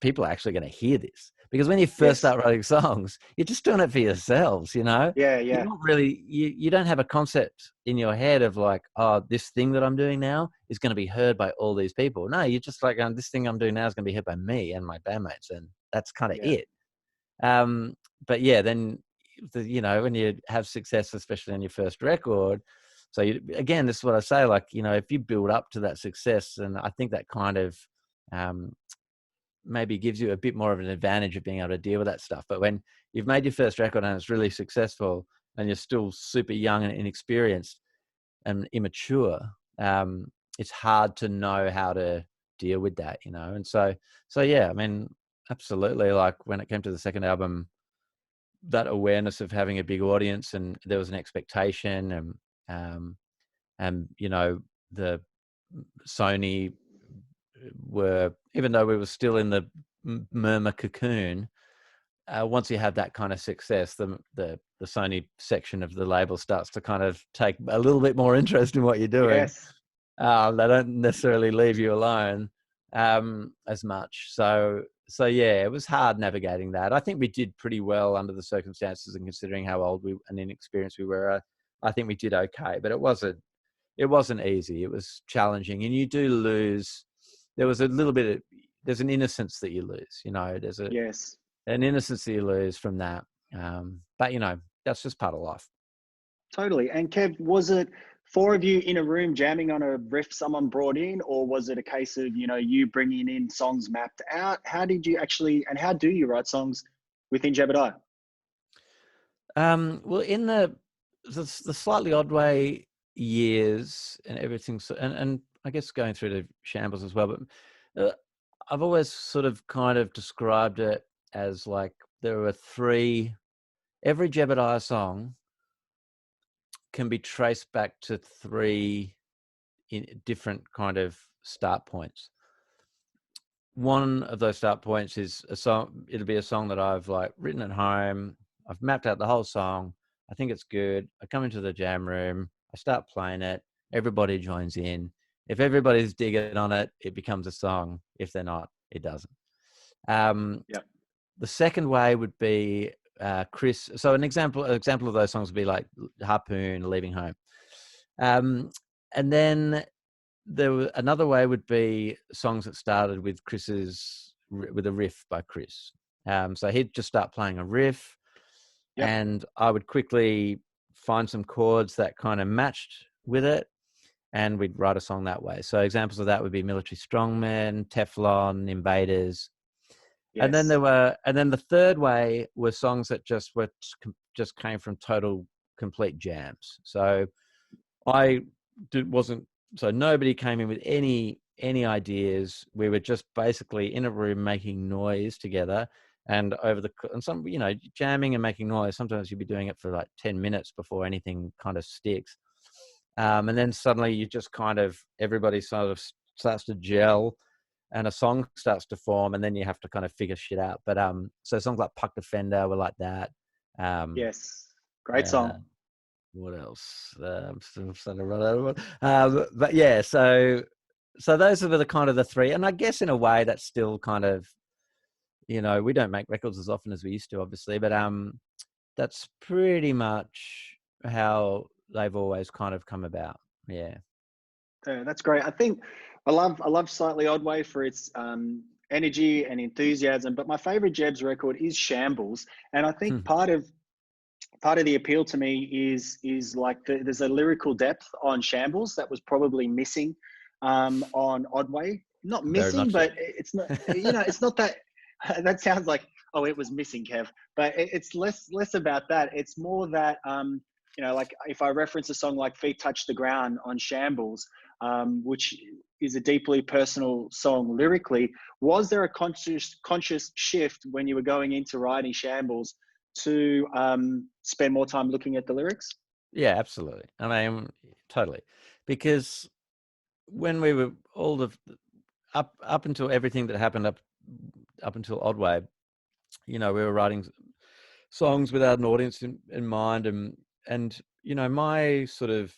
people are actually going to hear this, because when you first Yes. start writing songs, you're just doing it for yourselves. Yeah. You're Yeah. not really, you don't have a concept in your head of like, this thing that I'm doing now is going to be heard by all these people. No, you're just like, this thing I'm doing now is going to be heard by me and my bandmates, and that's kind of Yeah. it. um but yeah, then when you have success, especially on your first record, so again, this is what I say, like, if you build up to that success, and I think that kind of um maybe gives you a bit more of an advantage of being able to deal with that stuff. But when you've made your first record and it's really successful, and you're still super young and inexperienced and immature, it's hard to know how to deal with that, and so yeah, I mean, absolutely, like when it came to the second album, that awareness of having a big audience, and there was an expectation, um the Sony were, even though we were still in the Murmur cocoon, once you have that kind of success, the Sony section of the label starts to kind of take a little bit more interest in what you're doing. Yes. They don't necessarily leave you alone. as much. So yeah, it was hard navigating that. I think we did pretty well under the circumstances, and considering how old and inexperienced we were, I think we did okay. But it wasn't easy. It was challenging, and you do lose. There was a little bit of, there's an innocence that you lose. There's Yes. an innocence that you lose from that. But that's just part of life. Totally. And Kev, was it four of you in a room jamming on a riff someone brought in, or was it a case of, you bringing in songs mapped out? How did you actually, and how do you write songs within Jebediah? Well, in the slightly Odway years and everything, and I guess going through the shambles as well, but I've always sort of kind of described it as like there were three. Every Jebediah song can be traced back to three different kind of start points. One of those start points is a song. It'll be a song that I've like written at home. I've mapped out the whole song. I think it's good. I come into the jam room. I start playing it. Everybody joins in. If everybody's digging on it, it becomes a song. If they're not, it doesn't. Yep. The second way would be Chris. So an example of those songs would be like Harpoon, Leaving Home. And then another way would be songs that started with with a riff by Chris. So he'd just start playing a riff, Yep. and I would quickly find some chords that kind of matched with it, and we'd write a song that way. So examples of that would be Military Strongmen, Teflon, Invaders. Yes. And then the third way were songs that just came from total complete jams. So so nobody came in with any ideas. We were just basically in a room making noise together, and some jamming and making noise. Sometimes you'd be doing it for like 10 minutes before anything kind of sticks. And then suddenly you just everybody sort of starts to gel, and a song starts to form, and then you have to kind of figure shit out. But so songs like Puck Defender were like that. Yes. Great song. What else? I'm still starting to run out of it. But yeah, so those are the kind of the three. And I guess in a way that's still kind of, we don't make records as often as we used to, obviously, but that's pretty much how they've always kind of come about. Yeah. That's great. I think I love Slightly Odway for its energy and enthusiasm, but my favorite Jeb's record is Shambles. And I think part of the appeal to me is like there's a lyrical depth on Shambles that was probably missing on Odway. Not missing, but it's not. It's not that. That sounds like, oh, it was missing, Kev. But it's less about that. It's more that like if I reference a song like "Feet Touch the Ground" on Shambles, which is a deeply personal song lyrically. Was there a conscious shift when you were going into writing Shambles to spend more time looking at the lyrics? Yeah, absolutely. I mean, totally. Because when we were up until everything that happened up until Odway, we were writing songs without an audience in mind, and my sort of,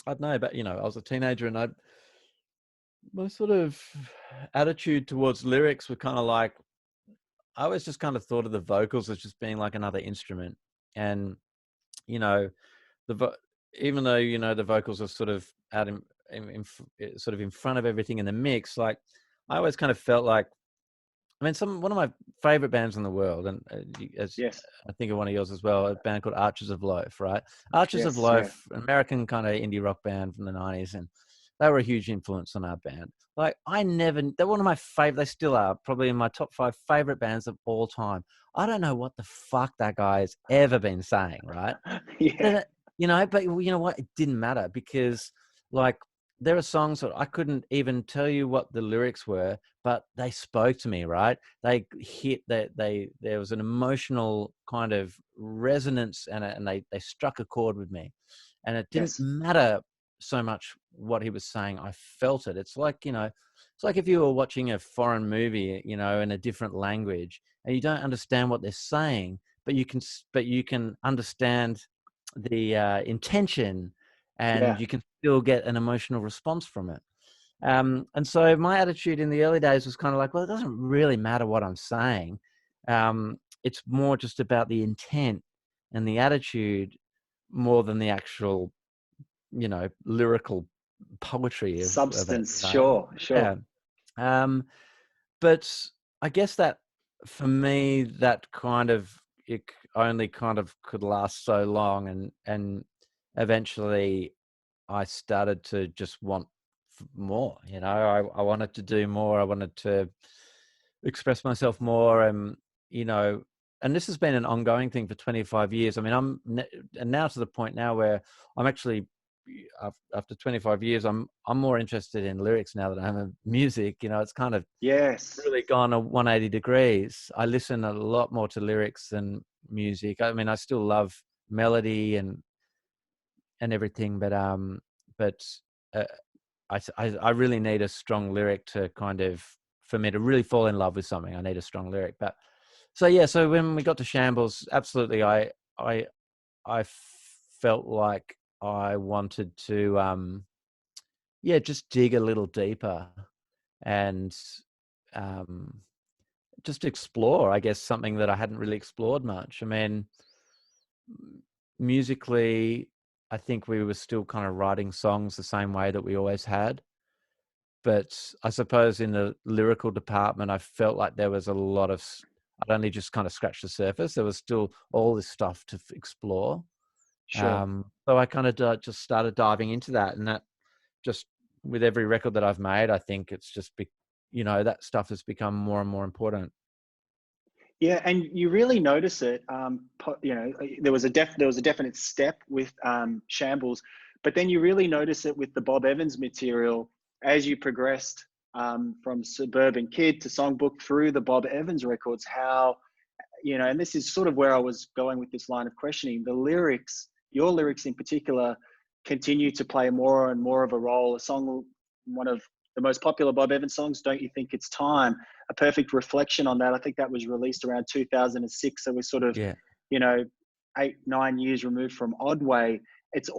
I don't know, but I was a teenager, and my sort of attitude towards lyrics were kind of like, I always just kind of thought of the vocals as just being like another instrument. And, even though, the vocals are sort of out sort of in front of everything in the mix, like I always kind of felt like, I mean, one of my favorite bands in the world, and Yes. I think of one of yours as well, a band called Archers of Loaf, right? Archers of Loaf, an American kind of indie rock band from the 90s, and they were a huge influence on our band. Like, they're one of my favorite, they still are, probably in my top 5 favorite bands of all time. I don't know what the fuck that guy has ever been saying, right? Yeah. But you know what? It didn't matter, because, like, there are songs that I couldn't even tell you what the lyrics were, but they spoke to me, right? They hit that there was an emotional kind of resonance, and they struck a chord with me, and it didn't matter so much what he was saying. I felt it. It's like, it's like if you were watching a foreign movie, in a different language, and you don't understand what they're saying, but you can understand the intention, and you can still get an emotional response from it. And so my attitude in the early days was kind of like, well, it doesn't really matter what I'm saying. It's more just about the intent and the attitude more than the actual, lyrical poetry of it, Substance, sure, Yeah. sure. But I guess that for me, that kind of, only kind of could last so long. And eventually I started to just want more, I wanted to do more. I wanted to express myself more. And this has been an ongoing thing for 25 years. I mean, and now to the point now where I'm actually, after 25 years, I'm more interested in lyrics now than I am in music. It's kind of Yes, really gone a 180 degrees. I listen a lot more to lyrics than music. I mean, I still love melody and everything, but uh, I really need a strong lyric to kind of, for me to really fall in love with something. I need a strong lyric. But so yeah, so when we got to Shambles, absolutely, I felt like I wanted to just dig a little deeper and um, just explore, I guess, something that I hadn't really explored much. I mean, musically, I think we were still kind of writing songs the same way that we always had. But I suppose in the lyrical department, I felt like there was a lot of, I'd only just kind of scratched the surface. There was still all this stuff to explore. sure. So I kind of just started diving into that. And that just, with every record that I've made, I think it's just, that stuff has become more and more important. Yeah, and you really notice it. There was a definite step with Shambles, but then you really notice it with the Bob Evans material as you progressed from Suburban Kid to Songbook through the Bob Evans records. How, and this is sort of where I was going with this line of questioning. The lyrics, your lyrics in particular, continue to play more and more of a role. A song, one of the most popular Bob Evans songs, "Don't You Think It's Time," a perfect reflection on that. I think that was released around 2006. So we're sort of, Yeah. you know, 8, 9 years removed from Odway. It's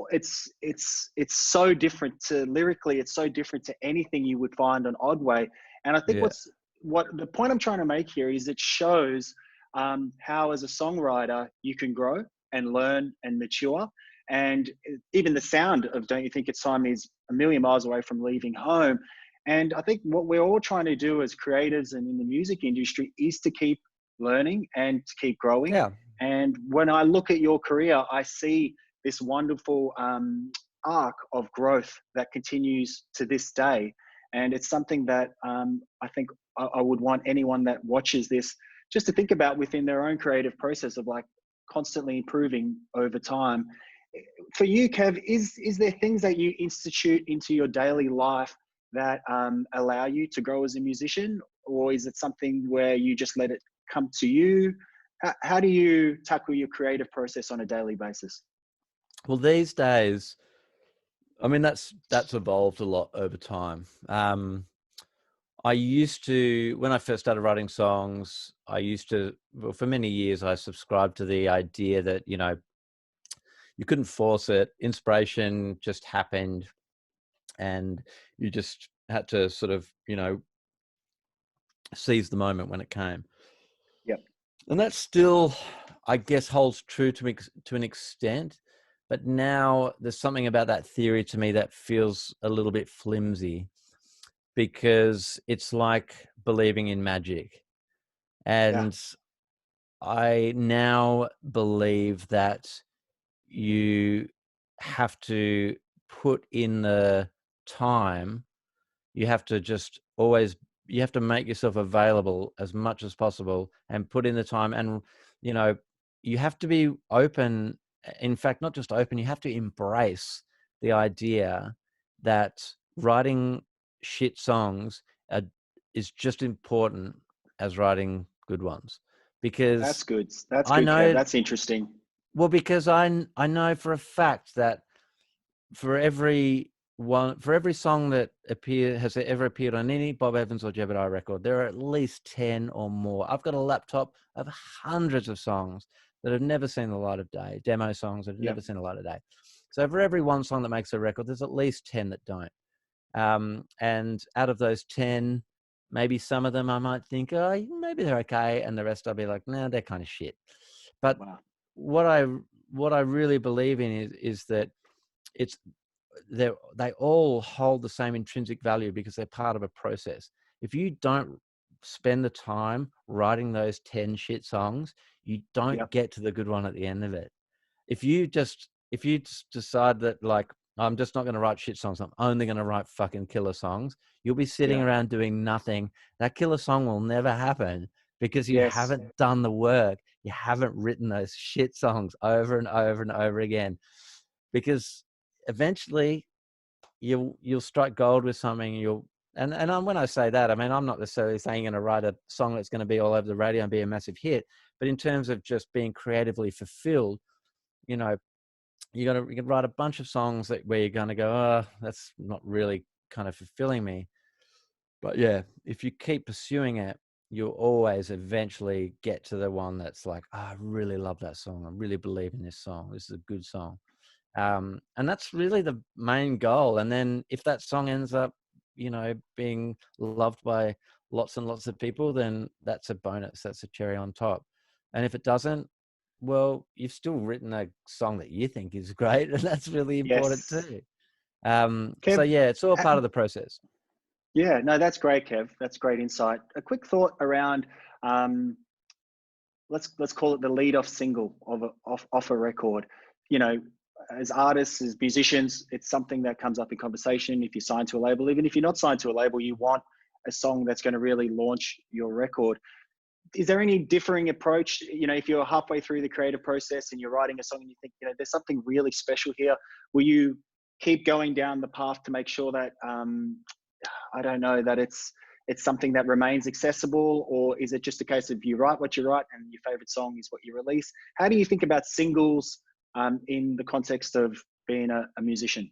so different to lyrically. It's so different to anything you would find on Odway. And I think Yeah. what the point I'm trying to make here is it shows how, as a songwriter, you can grow and learn and mature. And even the sound of "Don't You Think It's Time" is a million miles away from Leaving Home. And I think what we're all trying to do as creatives and in the music industry is to keep learning and to keep growing. Yeah. And when I look at your career, I see this wonderful arc of growth that continues to this day. And it's something that I think I would want anyone that watches this just to think about within their own creative process of like constantly improving over time. For you, Kev, is there things that you institute into your daily life that allow you to grow as a musician, or is it something where you just let it come to you? How do you tackle your creative process on a daily basis? Well, these days, I mean, that's evolved a lot over time. I used to, when I first started writing songs, well, for many years, I subscribed to the idea that, you couldn't force it. Inspiration just happened and you just had to sort of, seize the moment when it came. Yep. And that still, I guess, holds true to me to an extent. But now there's something about that theory to me that feels a little bit flimsy, because it's like believing in magic. Yeah. And I now believe that you have to put in the time. You have to just always, you have to make yourself available as much as possible and put in the time. And, you know, you have to be open. In fact, not just open, you have to embrace the idea that writing shit songs are, is just important as writing good ones. That's Because good. That's I good, Kev. know, That's interesting. well, because I know for a fact that for every song that has ever appeared on any Bob Evans or Jebediah record, there are at least 10 or more. I've got a laptop of hundreds of songs that have never seen the light of day, demo songs that have Yeah. never seen the light of day. So for every one song that makes a record, there's at least 10 that don't. And out of those 10, maybe some of them I might think, oh, maybe they're okay, and the rest I'll be like, no, they're kind of shit. But Wow. what I really believe in is that it's they all hold the same intrinsic value because they're part of a process. If you don't spend the time writing those 10 shit songs, you don't Yep. get to the good one at the end of it. If you just decide that, like, I'm just not going to write shit songs, I'm only going to write fucking killer songs, you'll be sitting Yeah. around doing nothing. That killer song will never happen because you Yes. haven't done the work. You haven't written those shit songs over and over and over again, because eventually you'll strike gold with something. When I say that, I mean, I'm not necessarily saying you're going to write a song that's going to be all over the radio and be a massive hit, but in terms of just being creatively fulfilled, you know, you can write a bunch of songs where you're going to go, oh, that's not really kind of fulfilling me. But yeah, if you keep pursuing it, you'll always eventually get to the one that's like, oh, I really love that song. I really believe in this song. This is a good song. And that's really the main goal. And then if that song ends up, being loved by lots and lots of people, then that's a bonus. That's a cherry on top. And if it doesn't, well, you've still written a song that you think is great, and that's really important Yes. too. So Kev, yeah, it's all uh, part of the process. yeah, no, that's great, Kev. That's great insight. A quick thought around, um, let's call it the lead off single off a record. You know, as artists, as musicians, it's something that comes up in conversation. If you're signed to a label, even if you're not signed to a label, you want a song that's going to really launch your record. Is there any differing approach? You know, if you're halfway through the creative process and you're writing a song and you think, there's something really special here, will you keep going down the path to make sure that, I don't know, that it's something that remains accessible? Or is it just a case of you write what you write and your favorite song is what you release? How do you think about singles in the context of being a musician?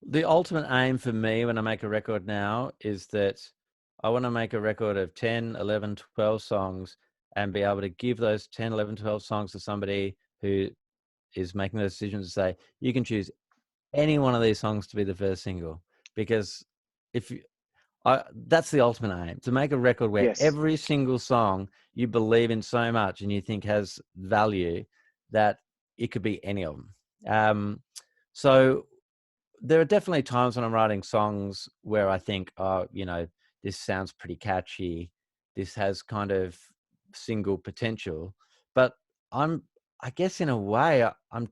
The ultimate aim for me when I make a record now is that I want to make a record of 10, 11, 12 songs and be able to give those 10, 11, 12 songs to somebody who is making the decision to say, you can choose any one of these songs to be the first single. Because if you, that's the ultimate aim, to make a record where Yes. every single song you believe in so much and you think has value that it could be any of them. So there are definitely times when I'm writing songs where I think, oh, this sounds pretty catchy. This has kind of single potential. But I guess in a way, I'm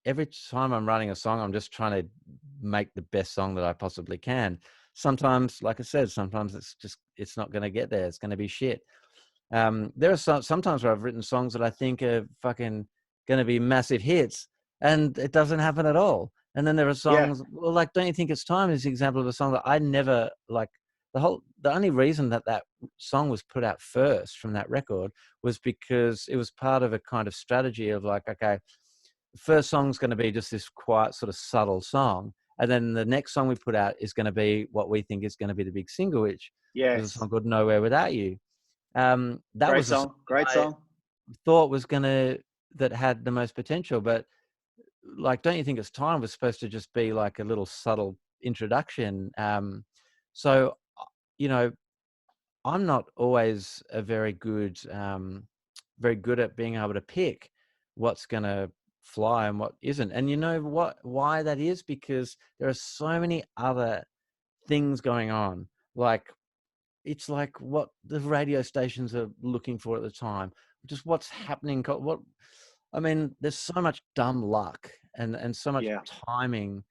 every time I'm writing a song, I'm just trying to make the best song that I possibly can. Sometimes, like I said, sometimes it's not going to get there. It's going to be shit. There are sometimes where I've written songs that I think are fucking going to be massive hits, and it doesn't happen at all. And then there are Yeah. songs, well, like "Don't You Think It's Time" is an example of a song that I never like. The only reason that song was put out first from that record was because it was part of a kind of strategy of like, okay, the first song's going to be just this quiet, sort of subtle song, and then the next song we put out is going to be what we think is going to be the big single, which was a Yes. song called "Nowhere Without You." That Great was the song song. Great I song. thought that had the most potential. But like, Don't You Think It's Time was supposed to just be like a little subtle introduction. So, you know, I'm not always very good at being able to pick what's going to fly and what isn't. And you know why that is? Because there are so many other things going on. Like, it's like what the radio stations are looking for at the time, just what's happening. I mean, there's so much dumb luck and so much Yeah. timing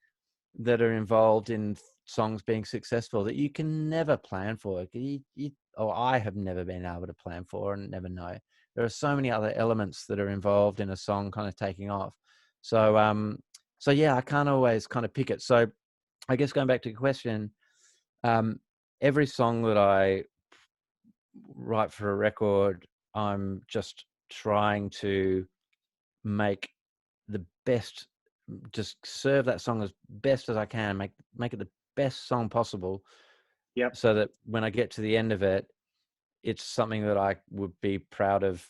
that are involved in songs being successful that you can never plan for. I have never been able to plan for and never know. There are so many other elements that are involved in a song kind of taking off. So yeah, I can't always kind of pick it. So I guess going back to your question, um, every song that I write for a record, I'm just trying to make the best, just serve that song as best as I can, make it the best song possible, Yep. so that when I get to the end of it, it's something that I would be proud of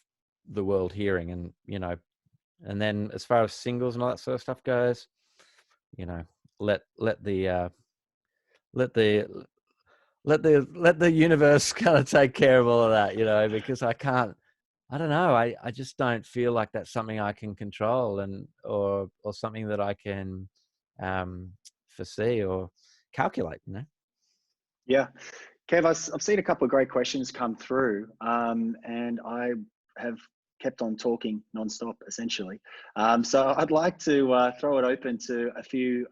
the world hearing. And then as far as singles and all that sort of stuff goes, you know, let the let the let the universe kind of take care of all of that, you know, because I can't. I don't know. I just don't feel like that's something I can control and or something that I can foresee or calculate. You know. Yeah. Kev, I've seen a couple of great questions come through, and I have kept on talking nonstop, essentially. So I'd like to throw it open to a few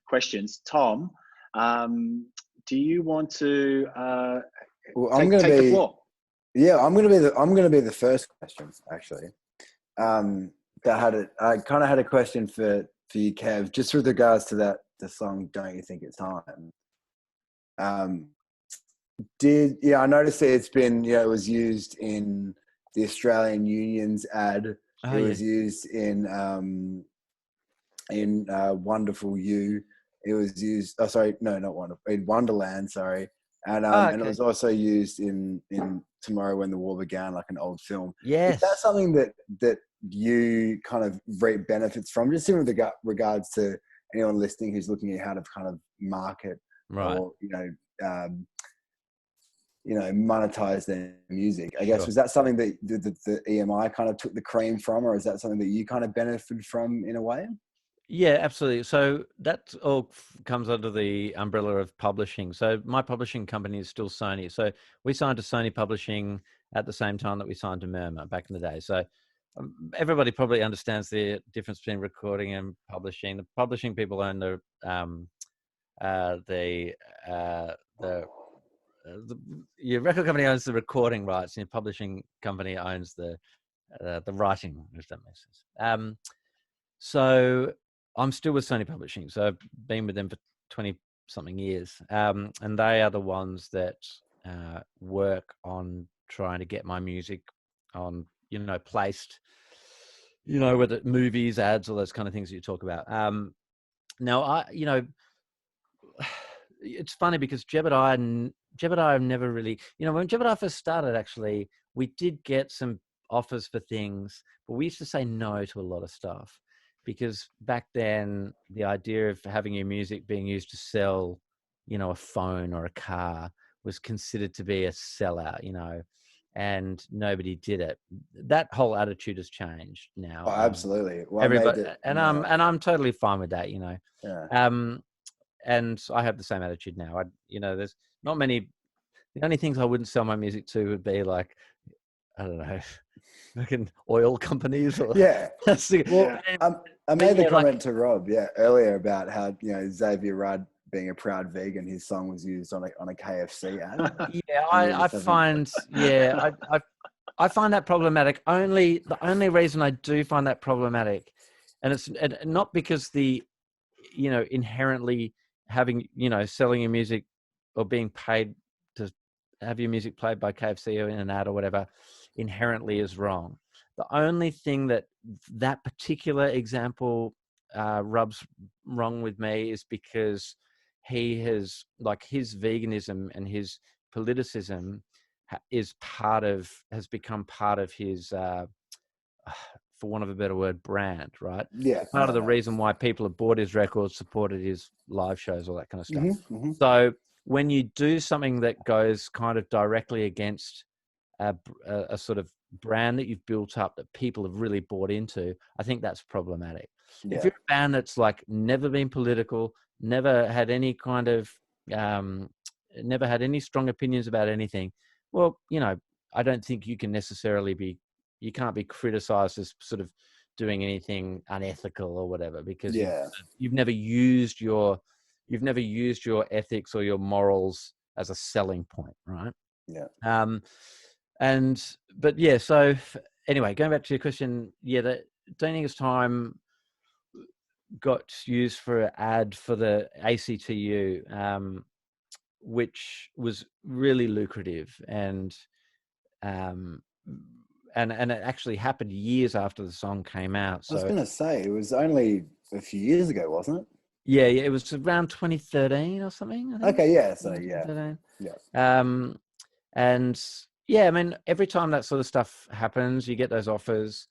questions. Tom, do you want to Well, take the floor? Yeah, I'm gonna be the first question actually. I kind of had a question for you, Kev, just with regards to the song "Don't You Think It's Time." I noticed that it's been, it was used in the Australian Union's ad. Oh, it was used in Wonderful You. It was used. Oh, sorry, no, not Wonderful. In Wonderland, sorry. And okay. and it was also used in Tomorrow When the War Began, like an old film. Yes. Is that something that you kind of reap benefits from, just in regards to anyone listening who's looking at how to kind of market or monetize their music? I guess, was that something that the EMI kind of took the cream from, or is that something that you kind of benefited from in a way? Yeah, absolutely. So that all comes under the umbrella of publishing. So my publishing company is still Sony. So we signed to Sony Publishing at the same time that we signed to Murmur back in the day. So everybody probably understands the difference between recording and publishing. The publishing people own your record company owns the recording rights, and your publishing company owns the writing, if that makes sense. So I'm still with Sony Publishing. So I've been with them for 20 something years. And they are the ones that work on trying to get my music on, placed, whether movies, ads, all those kind of things that you talk about. Now, it's funny because Jebediah never really, when Jebediah first started, actually, we did get some offers for things, but we used to say no to a lot of stuff. Because back then, the idea of having your music being used to sell, a phone or a car was considered to be a sellout, and nobody did it. That whole attitude has changed now. Oh, absolutely. Well, everybody, I'm totally fine with that, Yeah. And I have the same attitude now. There's not many. The only things I wouldn't sell my music to would be like, I don't know, fucking oil companies or Well, I made the comment to Rob earlier about how Xavier Rudd being a proud vegan, his song was used on a KFC ad. I find that problematic. The only reason I do find that problematic, and it's not because inherently having selling your music or being paid to have your music played by KFC or in an ad or whatever inherently is wrong. The only thing that particular example rubs wrong with me is because he has, like, his veganism and his politicism has become part of his for want of a better word, brand, right? Yeah. Part of the reason why people have bought his records, supported his live shows, all that kind of stuff. Mm-hmm. So when you do something that goes kind of directly against a sort of brand that you've built up that people have really bought into, I think that's problematic. Yeah. If you're a band that's like never been political, never had any kind of, never had any strong opinions about anything, well, I don't think you can necessarily you can't be criticized as sort of doing anything unethical or whatever, because you've never used your ethics or your morals as a selling point, right? Yeah. So anyway, going back to your question, the Don't Think It's Time got used for an ad for the ACTU, which was really lucrative, and it actually happened years after the song came out. So I was going to say, it was only a few years ago, wasn't it? Yeah, it was around 2013 or something, I think. Okay, yeah. So, and I mean, every time that sort of stuff happens, you get those offers.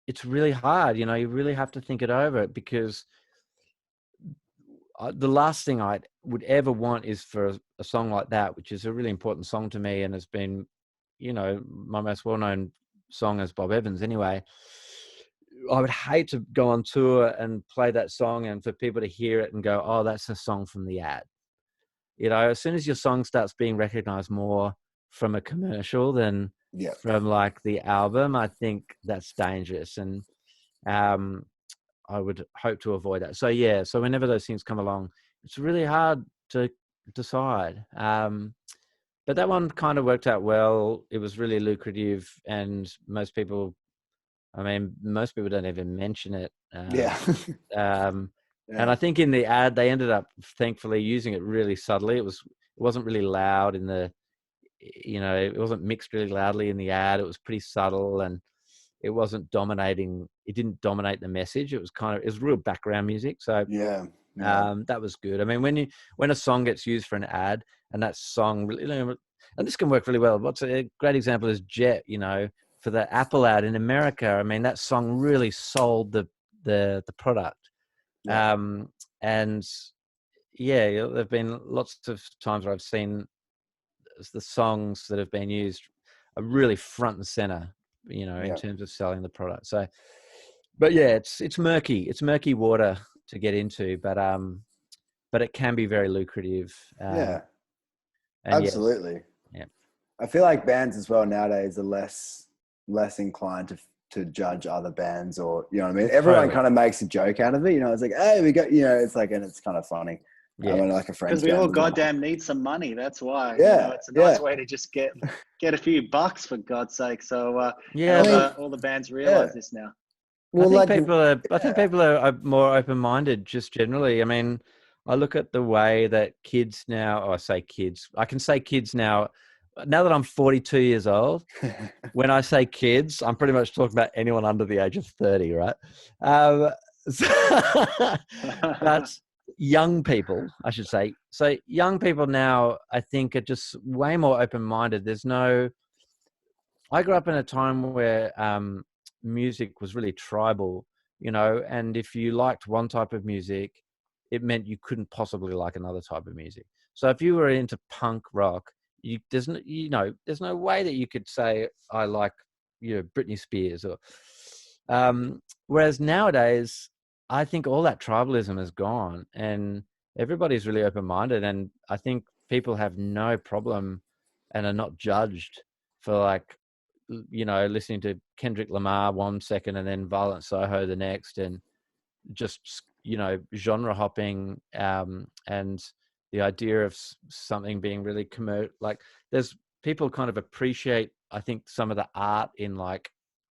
It's really hard. You really have to think it over, because the last thing I would ever want is for a song like that, which is a really important song to me and has been, you know, my most well-known song as Bob Evans anyway. I would hate to go on tour and play that song and for people to hear it and go, oh, that's a song from the ad. You know, as soon as your song starts being recognized more from a commercial than from like the album, I think that's dangerous. And I would hope to avoid that. So yeah, so whenever those things come along, it's really hard to decide. But that one kind of worked out well. It was really lucrative, and most people don't even mention it. And I think in the ad, they ended up thankfully using it really subtly. It wasn't really loud in the, you know, it wasn't mixed really loudly in the ad. It was pretty subtle, and it wasn't dominating. It didn't dominate the message. It was real background music. So that was good. I mean, when a song gets used for an ad, and that song really, and this can work really well. What's a great example is Jet. You know, for the Apple ad in America. I mean, that song really sold the product. And yeah, there've been lots of times where I've seen the songs that have been used are really front and center, you know, in terms of selling the product. So, but yeah, it's murky water to get into, but it can be very lucrative. Absolutely. Yes, I feel like bands as well nowadays are less inclined to judge other bands, or, you know what I mean? Everyone kind of makes a joke out of it. You know, it's like, hey, we got, you know, it's like, and it's kind of funny. When like a friend's because we all goddamn need some money. That's why. Yeah, you know, it's a nice way to just get a few bucks, for God's sake. So all the bands realize this now. Well, I think people are more open-minded just generally. I mean, I look at the way that kids now, I say kids, I can say kids now that I'm 42 years old. When I say kids, I'm pretty much talking about anyone under the age of 30, right? That's young people, I should say. So young people now, I think, are just way more open-minded. I grew up in a time where music was really tribal, you know, and if you liked one type of music, it meant you couldn't possibly like another type of music. So if you were into punk rock, there's no way that you could say I like, you know, Britney Spears or whereas nowadays I think all that tribalism is gone and everybody's really open-minded, and I think people have no problem and are not judged for, like, you know, listening to Kendrick Lamar one second and then Violent Soho the next, and just, you know, genre hopping, and the idea of something being really like there's people kind of appreciate, I think, some of the art in like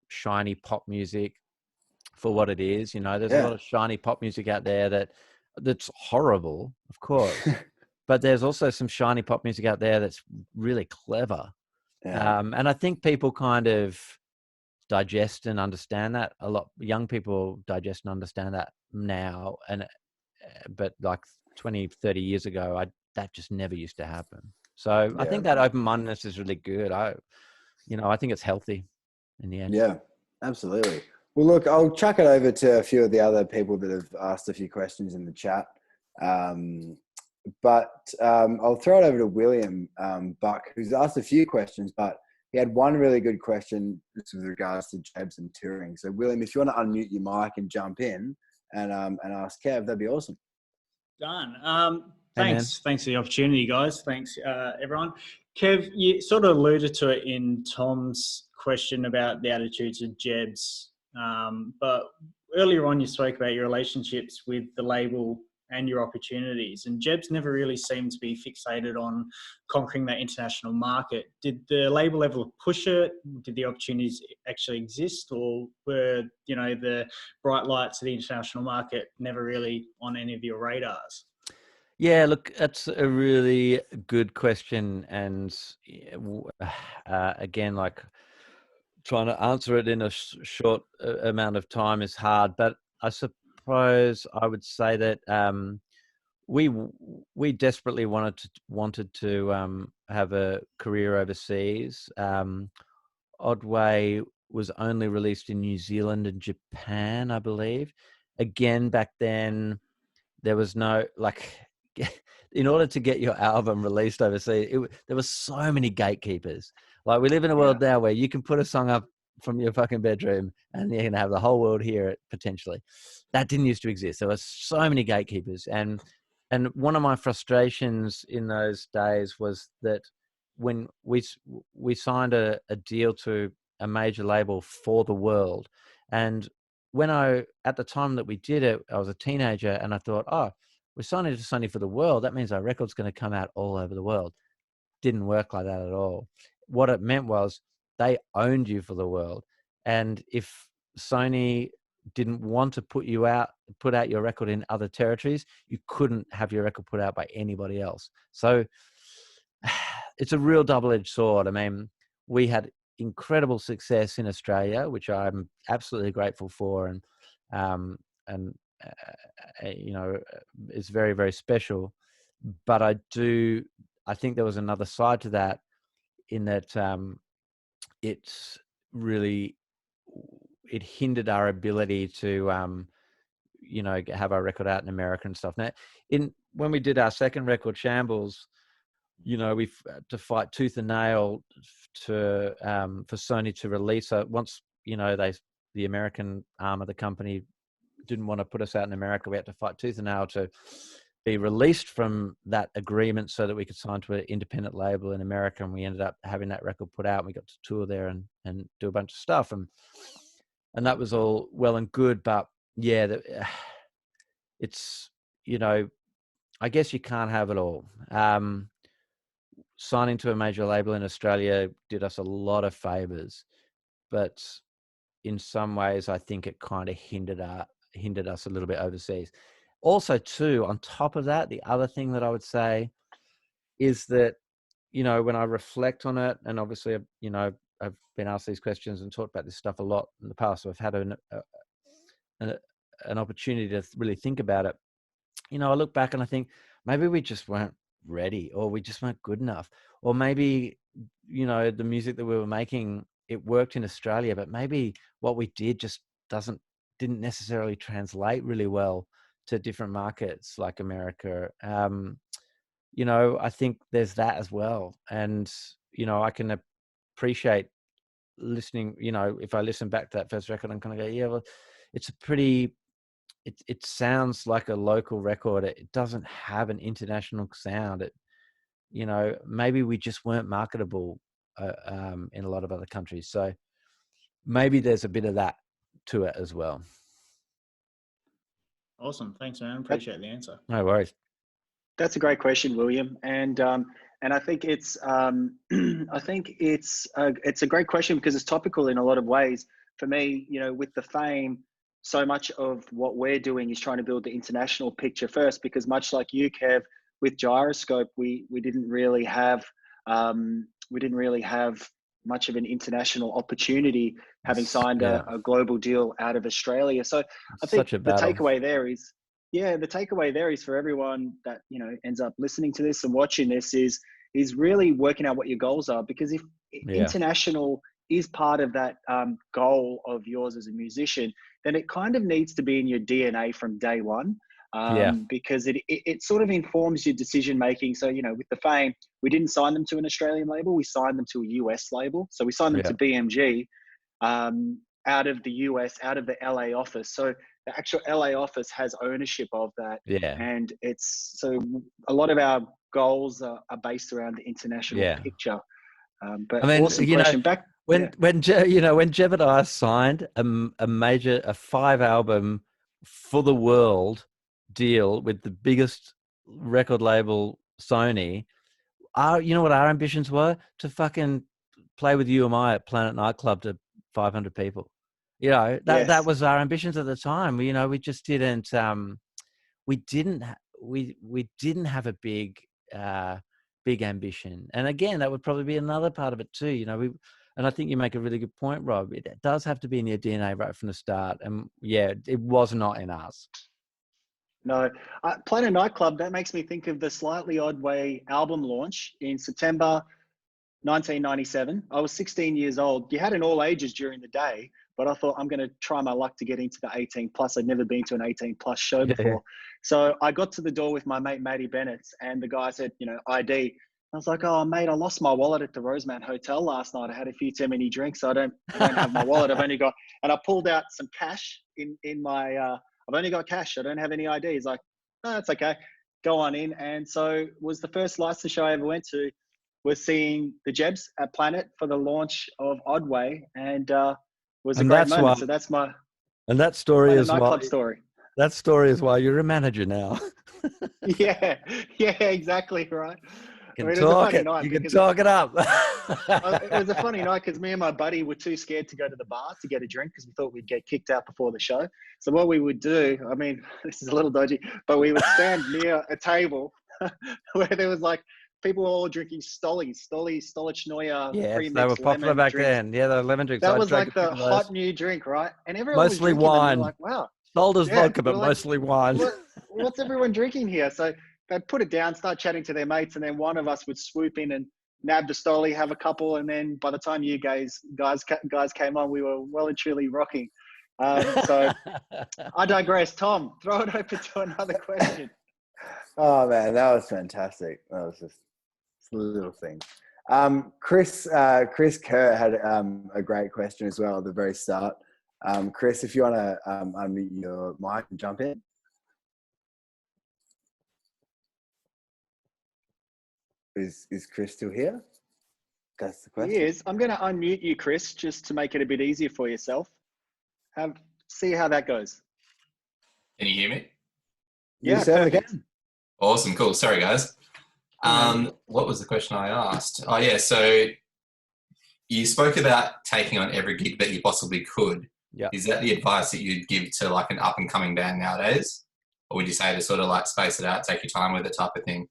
shiny pop music for what it is. You know, there's a lot of shiny pop music out there that's horrible, of course, but there's also some shiny pop music out there that's really clever. And I think people kind of digest and understand that a lot. Young people digest and understand that now, but like 20, 30 years ago, that just never used to happen. So I think that open-mindedness is really good. I think it's healthy in the end. Yeah, absolutely. Well, look, I'll chuck it over to a few of the other people that have asked a few questions in the chat. But I'll throw it over to William Buck, who's asked a few questions, but he had one really good question with regards to Jebs and touring. So, William, if you want to unmute your mic and jump in and ask Kev, that'd be awesome. Done. Thanks for the opportunity, guys. Thanks, everyone. Kev, you sort of alluded to it in Tom's question about the attitudes of Jebs. But earlier on, you spoke about your relationships with the label and your opportunities. And Jebs never really seemed to be fixated on conquering that international market. Did the label ever push it? Did the opportunities actually exist? Or were, you know, the bright lights of the international market never really on any of your radars? Yeah, look, that's a really good question. And again, like trying to answer it in a short amount of time is hard. But I suppose I would say that we desperately wanted to have a career overseas. Odway was only released in New Zealand and Japan, I believe. Again, back then, there was no like. In order to get your album released overseas, there were so many gatekeepers. Like we live in a world now where you can put a song up from your fucking bedroom and you can have the whole world hear it potentially. That didn't used to exist. There were so many gatekeepers, and one of my frustrations in those days was that when we signed a deal to a major label for the world, and when at the time that we did it, I was a teenager, and I thought, oh, we're signing to Sony for the world. That means our record's going to come out all over the world. Didn't work like that at all. What it meant was they owned you for the world. And if Sony didn't want to put out your record in other territories, you couldn't have your record put out by anybody else. So it's a real double-edged sword. I mean, we had incredible success in Australia, which I'm absolutely grateful for. And you know, it's very, very special. But I think there was another side to that, in that it hindered our ability to you know, have our record out in America and stuff. Now, when we did our second record, Shambles, you know, we've to fight tooth and nail for Sony to release it. Once, you know, the American arm of the company didn't want to put us out in America, we had to fight tooth and nail to be released from that agreement so that we could sign to an independent label in America. And we ended up having that record put out, and we got to tour there and do a bunch of stuff. And that was all well and good. But yeah, it's, you know, I guess you can't have it all. Signing to a major label in Australia did us a lot of favors, but in some ways, I think it kind of hindered us a little bit overseas. Also, too, on top of that, the other thing that I would say is that, you know, when I reflect on it, and obviously, you know, I've been asked these questions and talked about this stuff a lot in the past, so I've had an opportunity to really think about it. You know, I look back and I think maybe we just weren't ready, or we just weren't good enough, or maybe, you know, the music that we were making, it worked in Australia, but maybe what we did just didn't necessarily translate really well to different markets like America. You know, I think there's that as well. And, you know, I can appreciate listening, you know, if I listen back to that first record, I'm kind of go, yeah, well, it's a pretty, it sounds like a local record. It doesn't have an international sound. You know, maybe we just weren't marketable in a lot of other countries. So maybe there's a bit of that to it as well. Awesome. Thanks, man. Appreciate the answer. No worries. That's a great question, William. And I think it's it's a great question because it's topical in a lot of ways. For me, you know, with the fame, so much of what we're doing is trying to build the international picture first, because much like you, Kev, with Gyroscope, we didn't really have much of an international opportunity, having signed a global deal out of Australia. So I think the takeaway there is, for everyone that, you know, ends up listening to this and watching this is really working out what your goals are, because if international is part of that goal of yours as a musician, then it kind of needs to be in your DNA from day one. Because it sort of informs your decision making. So, you know, with the fame, we didn't sign them to an Australian label, we signed them to a US label. So we signed them to BMG out of the US, out of the LA office. So the actual LA office has ownership of that. And it's, so a lot of our goals are based around the international picture. But I mean, awesome question. When Jebediah signed a 5-album for the world deal with the biggest record label, Sony, you know what our ambitions were? To fucking play with you and I at Planet Nightclub to 500 people. You know, that was our ambitions at the time. You know, we just didn't we didn't have a big ambition. And again, that would probably be another part of it too. You know, and I think you make a really good point, Rob. It does have to be in your DNA right from the start. And yeah, it was not in us. No, Planet Nightclub, that makes me think of the Slightly Odway album launch in September 1997. I was 16 years old. You had an all ages during the day, but I thought I'm going to try my luck to get into the 18 plus. I'd never been to an 18 plus show Yeah, before. So I got to the door with my mate, Matty Bennett, and the guy said, ID. I was like, oh, mate, I lost my wallet at the Roseman Hotel last night. I had a few too many drinks. So I don't have my wallet. I've only got, and I pulled out some cash in my, I've only got cash. I don't have any ID. He's like, no, that's okay. Go on in. And so it was the first license show I ever went to, was seeing the Jebs at Planet for the launch of Odway, and was a great moment. So that's my that story is nightclub story. That story is why you're a manager now. yeah, exactly right. You can talk it up. It was a funny night because me and my buddy were too scared to go to the bar to get a drink because we thought we'd get kicked out before the show. So what we would do, I mean, this is a little dodgy, but we would stand near a table where there was like people were all drinking Stolichnaya. Yeah, they were popular back then. Yeah, the lemon drinks. That was like the hot new drink, right? And everyone mostly was wine. Like, wow. Sold as vodka, but mostly wine. What's everyone drinking here? So they'd put it down, start chatting to their mates, and then one of us would swoop in and nab the Stoli, have a couple, and then by the time you guys came on, we were well and truly rocking. So I digress. Tom, throw it open to another question. Oh man, that was fantastic. That was just a little thing. Chris Kerr had a great question as well at the very start. Chris, if you want to unmute your mic and jump in. Is Chris still here? That's the question. He is. I'm going to unmute you, Chris, just to make it a bit easier for yourself. See how that goes. Can you hear me? Yeah, again. Awesome, cool. Sorry, guys. What was the question I asked? Oh, yeah. So you spoke about taking on every gig that you possibly could. Yeah. Is that the advice that you'd give to like an up and coming band nowadays? Or would you say to sort of like space it out, take your time with it type of thing?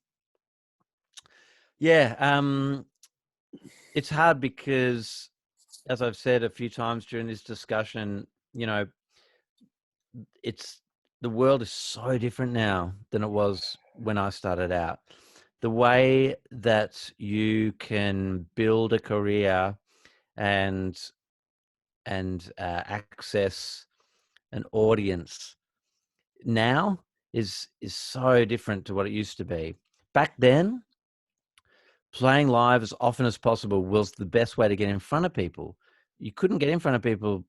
Yeah. It's hard because, as I've said a few times during this discussion, the world is so different now than it was when I started out. The way that you can build a career and access an audience now is so different to what it used to be. Back then, playing live as often as possible was the best way to get in front of people. You couldn't get in front of people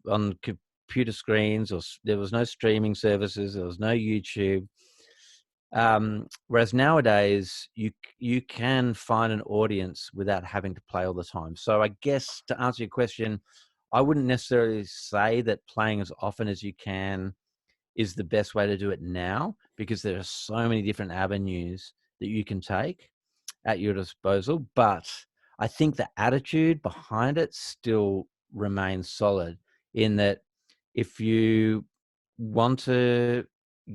on computer screens, or there was no streaming services, there was no YouTube. Whereas nowadays, you can find an audience without having to play all the time. So I guess to answer your question, I wouldn't necessarily say that playing as often as you can is the best way to do it now, because there are so many different avenues that you can take at your disposal. But I think the attitude behind it still remains solid, in that if you want to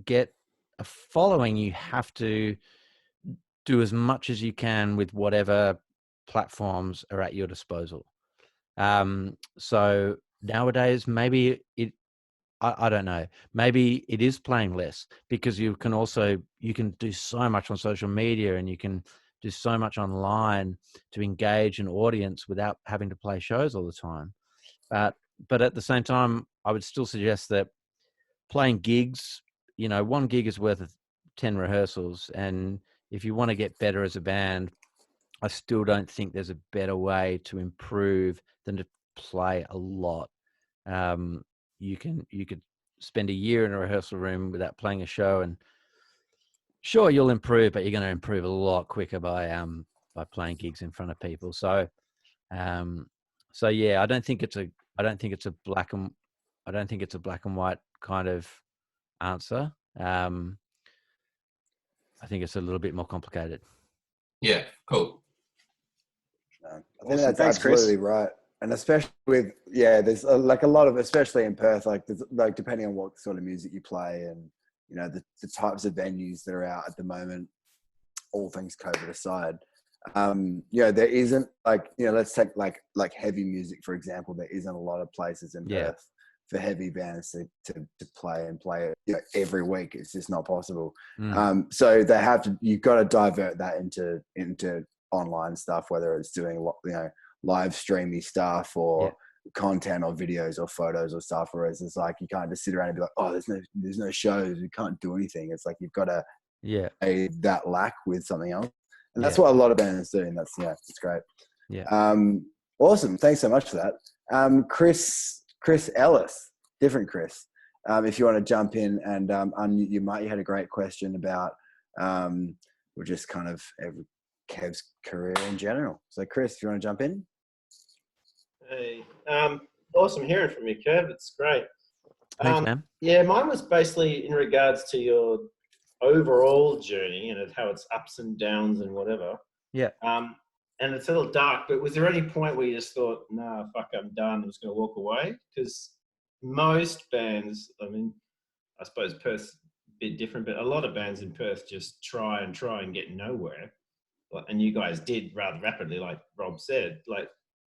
get a following, you have to do as much as you can with whatever platforms are at your disposal. So nowadays, maybe I don't know, maybe it is playing less, because you can do so much on social media, and you can do so much online to engage an audience without having to play shows all the time. But at the same time, I would still suggest that playing gigs, one gig is worth 10 rehearsals. And if you want to get better as a band, I still don't think there's a better way to improve than to play a lot. You could spend a year in a rehearsal room without playing a show, and sure, you'll improve, but you're going to improve a lot quicker by playing gigs in front of people. So yeah, I don't think it's a black and white kind of answer. I think it's a little bit more complicated. Yeah, cool. I think that's absolutely right. And especially with, there's like a lot of, especially in Perth, like depending on what sort of music you play, and, the types of venues that are out at the moment, all things COVID aside, there isn't let's take like heavy music, for example. There isn't a lot of places in Perth for heavy bands to play it every week. It's just not possible. So you've got to divert that into online stuff, whether it's doing live streamy stuff or content or videos or photos or stuff. Whereas it's like, you can't just sit around and be like, oh, there's no shows. We can't do anything. It's like, you've got to pay that lack with something else. And that's what a lot of bands do. And that's, it's great. Yeah. Awesome. Thanks so much for that. Chris Ellis, different Chris. If you want to jump in and unmute your mic, you had a great question about, or just kind of Kev's career in general. So Chris, if you want to jump in. Hey, awesome hearing from you, Kev. It's great. Thanks, man. Yeah, mine was basically in regards to your overall journey and how it's ups and downs and whatever. Yeah. And it's a little dark, but was there any point where you just thought, nah, fuck, I'm done, I'm just going to walk away? Because most bands, I mean, I suppose Perth's a bit different, but a lot of bands in Perth just try and get nowhere. And you guys did rather rapidly, like Rob said. Like,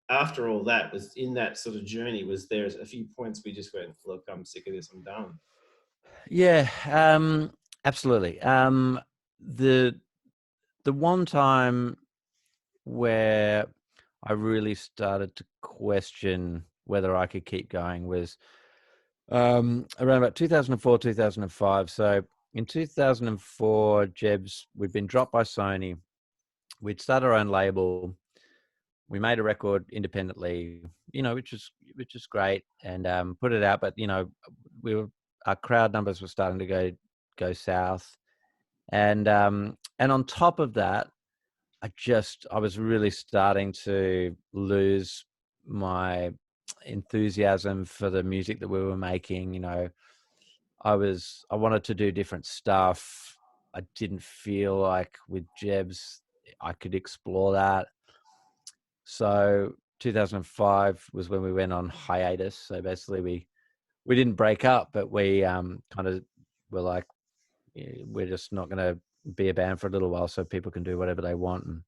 after all that, was in that sort of journey, was there a few points we just went, look, I'm sick of this, I'm done? Yeah, absolutely. The one time where I really started to question whether I could keep going was around about 2004, 2005. So in 2004, we'd been dropped by Sony. We'd started our own label. We made a record independently, which is great, and put it out. But our crowd numbers were starting to go south, and on top of that, I was really starting to lose my enthusiasm for the music that we were making. I wanted to do different stuff. I didn't feel like with Jebs I could explore that. So 2005 was when we went on hiatus. So basically we didn't break up, but we kind of were like, we're just not going to be a band for a little while so people can do whatever they want. And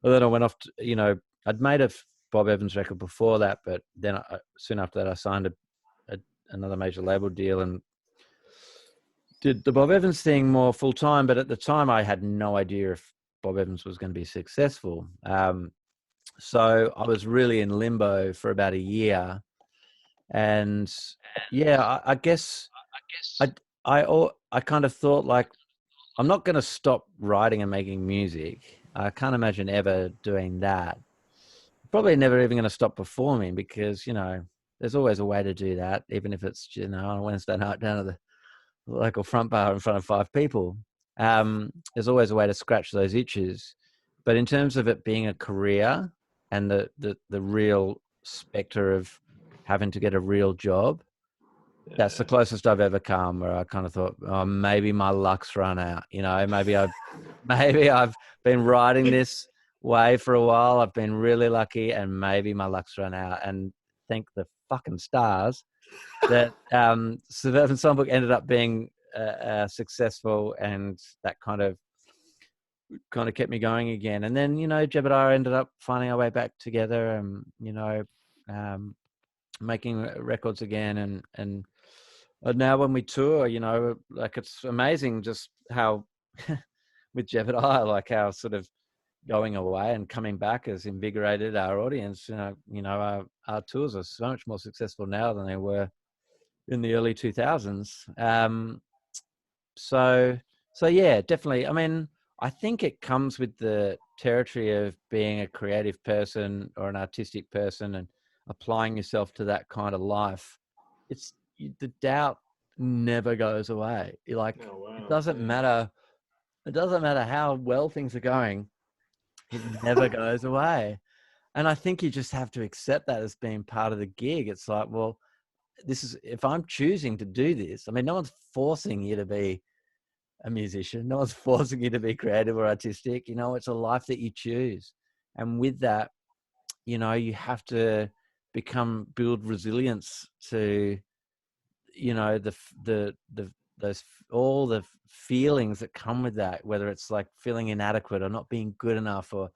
then I went off to, I'd made a Bob Evans record before that, but then soon after that I signed another major label deal and did the Bob Evans thing more full time. But at the time I had no idea if Bob Evans was going to be successful. So I was really in limbo for about a year. And I guess I kind of thought, like, I'm not going to stop writing and making music. I can't imagine ever doing that. Probably never even going to stop performing because, there's always a way to do that, even if it's, on a Wednesday night down at the local front bar in front of 5 people. There's always a way to scratch those itches. But in terms of it being a career and the real specter of having to get a real job, that's the closest I've ever come, where I kind of thought, oh, maybe my luck's run out. Maybe I've been riding this way for a while. I've been really lucky, and maybe my luck's run out. And thank the fucking stars that Suburban Songbook ended up being successful, and that kind of kept me going again. And then Jebediah ended up finding our way back together, and making records again, and now when we tour, like, it's amazing just how with Jebediah, like, how sort of going away and coming back has invigorated our audience. Our tours are so much more successful now than they were in the early 2000s. So yeah, definitely. I mean, I think it comes with the territory of being a creative person or an artistic person and applying yourself to that kind of life. The doubt never goes away. It doesn't matter. It doesn't matter how well things are going. It never goes away. And I think you just have to accept that as being part of the gig. It's like, well, if I'm choosing to do this, I mean, no one's forcing you to be a musician. No one's forcing you to be creative or artistic. It's a life that you choose. And with that, you have to build resilience to, those all the feelings that come with that, whether it's like feeling inadequate or not being good enough, or,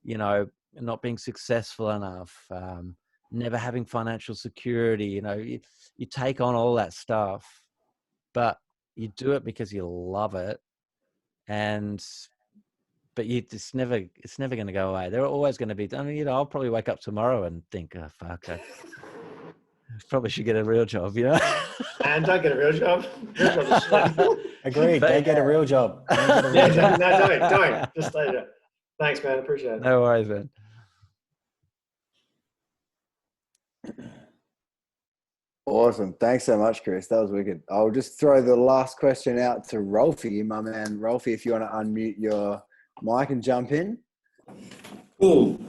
not being successful enough, never having financial security. You take on all that stuff, but you do it because you love it. But it's never going to go away. There are always going to be, I'll probably wake up tomorrow and think, oh, fuck, Probably should get a real job, you know. And don't get a real job. Real job is shit. Agreed. But- Don't get a real job. Don't get a real job. No, don't. Just stay there. Thanks, man. Appreciate it. No worries, man. Awesome. Thanks so much, Chris. That was wicked. I'll just throw the last question out to Rolfie, my man. Rolfie, if you want to unmute your mic and jump in. Cool.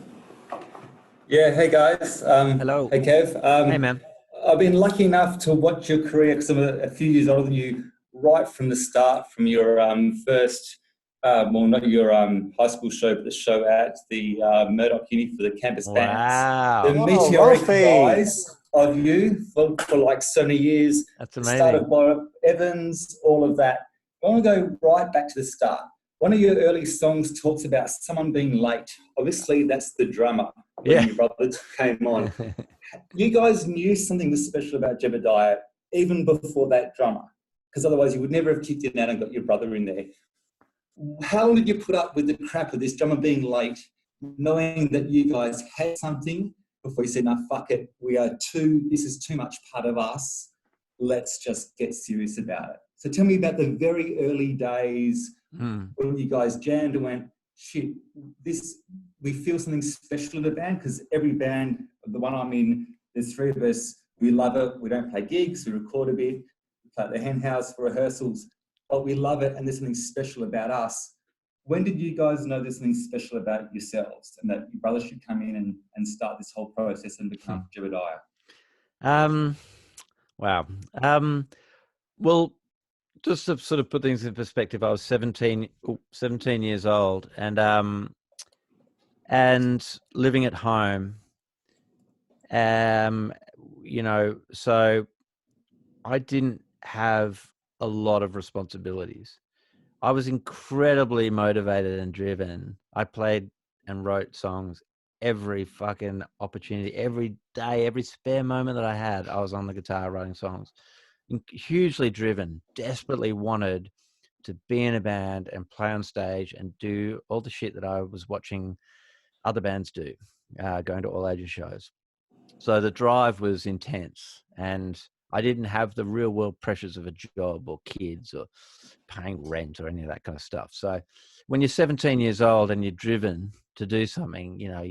Yeah, hey guys. Hello. Hey Kev. Hey, man. I've been lucky enough to watch your career because I'm a few years older than you, right from the start, from your first, not your high school show, but the show at the Murdoch Uni for the campus bands. Wow. The meteoric Rolfie. rise of you for like so many years. That's The amazing. start of Bob Evans, all of that. I want to go right back to the start. One of your early songs talks about someone being late. Obviously, that's the drummer when Yeah. your brother came on. You guys knew something was special about Jebediah even before that drummer, because otherwise you would never have kicked it out and got your brother in there. How long did you put up with the crap of this drummer being late, knowing that you guys had something before you said, "No, fuck it, this is too much part of us. Let's just get serious about it." So tell me about the very early days when you guys jammed and went, "Shit, we feel something special in the band," because every band, the one I'm in, there's three of us, we love it. We don't play gigs, we record a bit, we play at the hen house for rehearsals, but we love it and there's something special about us. When did you guys know there's something special about yourselves and that your brother should come in and start this whole process and become Jebediah? Wow. Well, just to sort of put things in perspective, I was 17 years old and living at home. You know, so I didn't have a lot of responsibilities. I was incredibly motivated and driven. I played and wrote songs every fucking opportunity, every day, every spare moment that I had, I was on the guitar writing songs. Hugely driven, desperately wanted to be in a band and play on stage and do all the shit that I was watching other bands do, going to all ages shows. So the drive was intense, and I didn't have the real world pressures of a job or kids or paying rent or any of that kind of stuff. So when you're 17 years old and you're driven to do something, you know,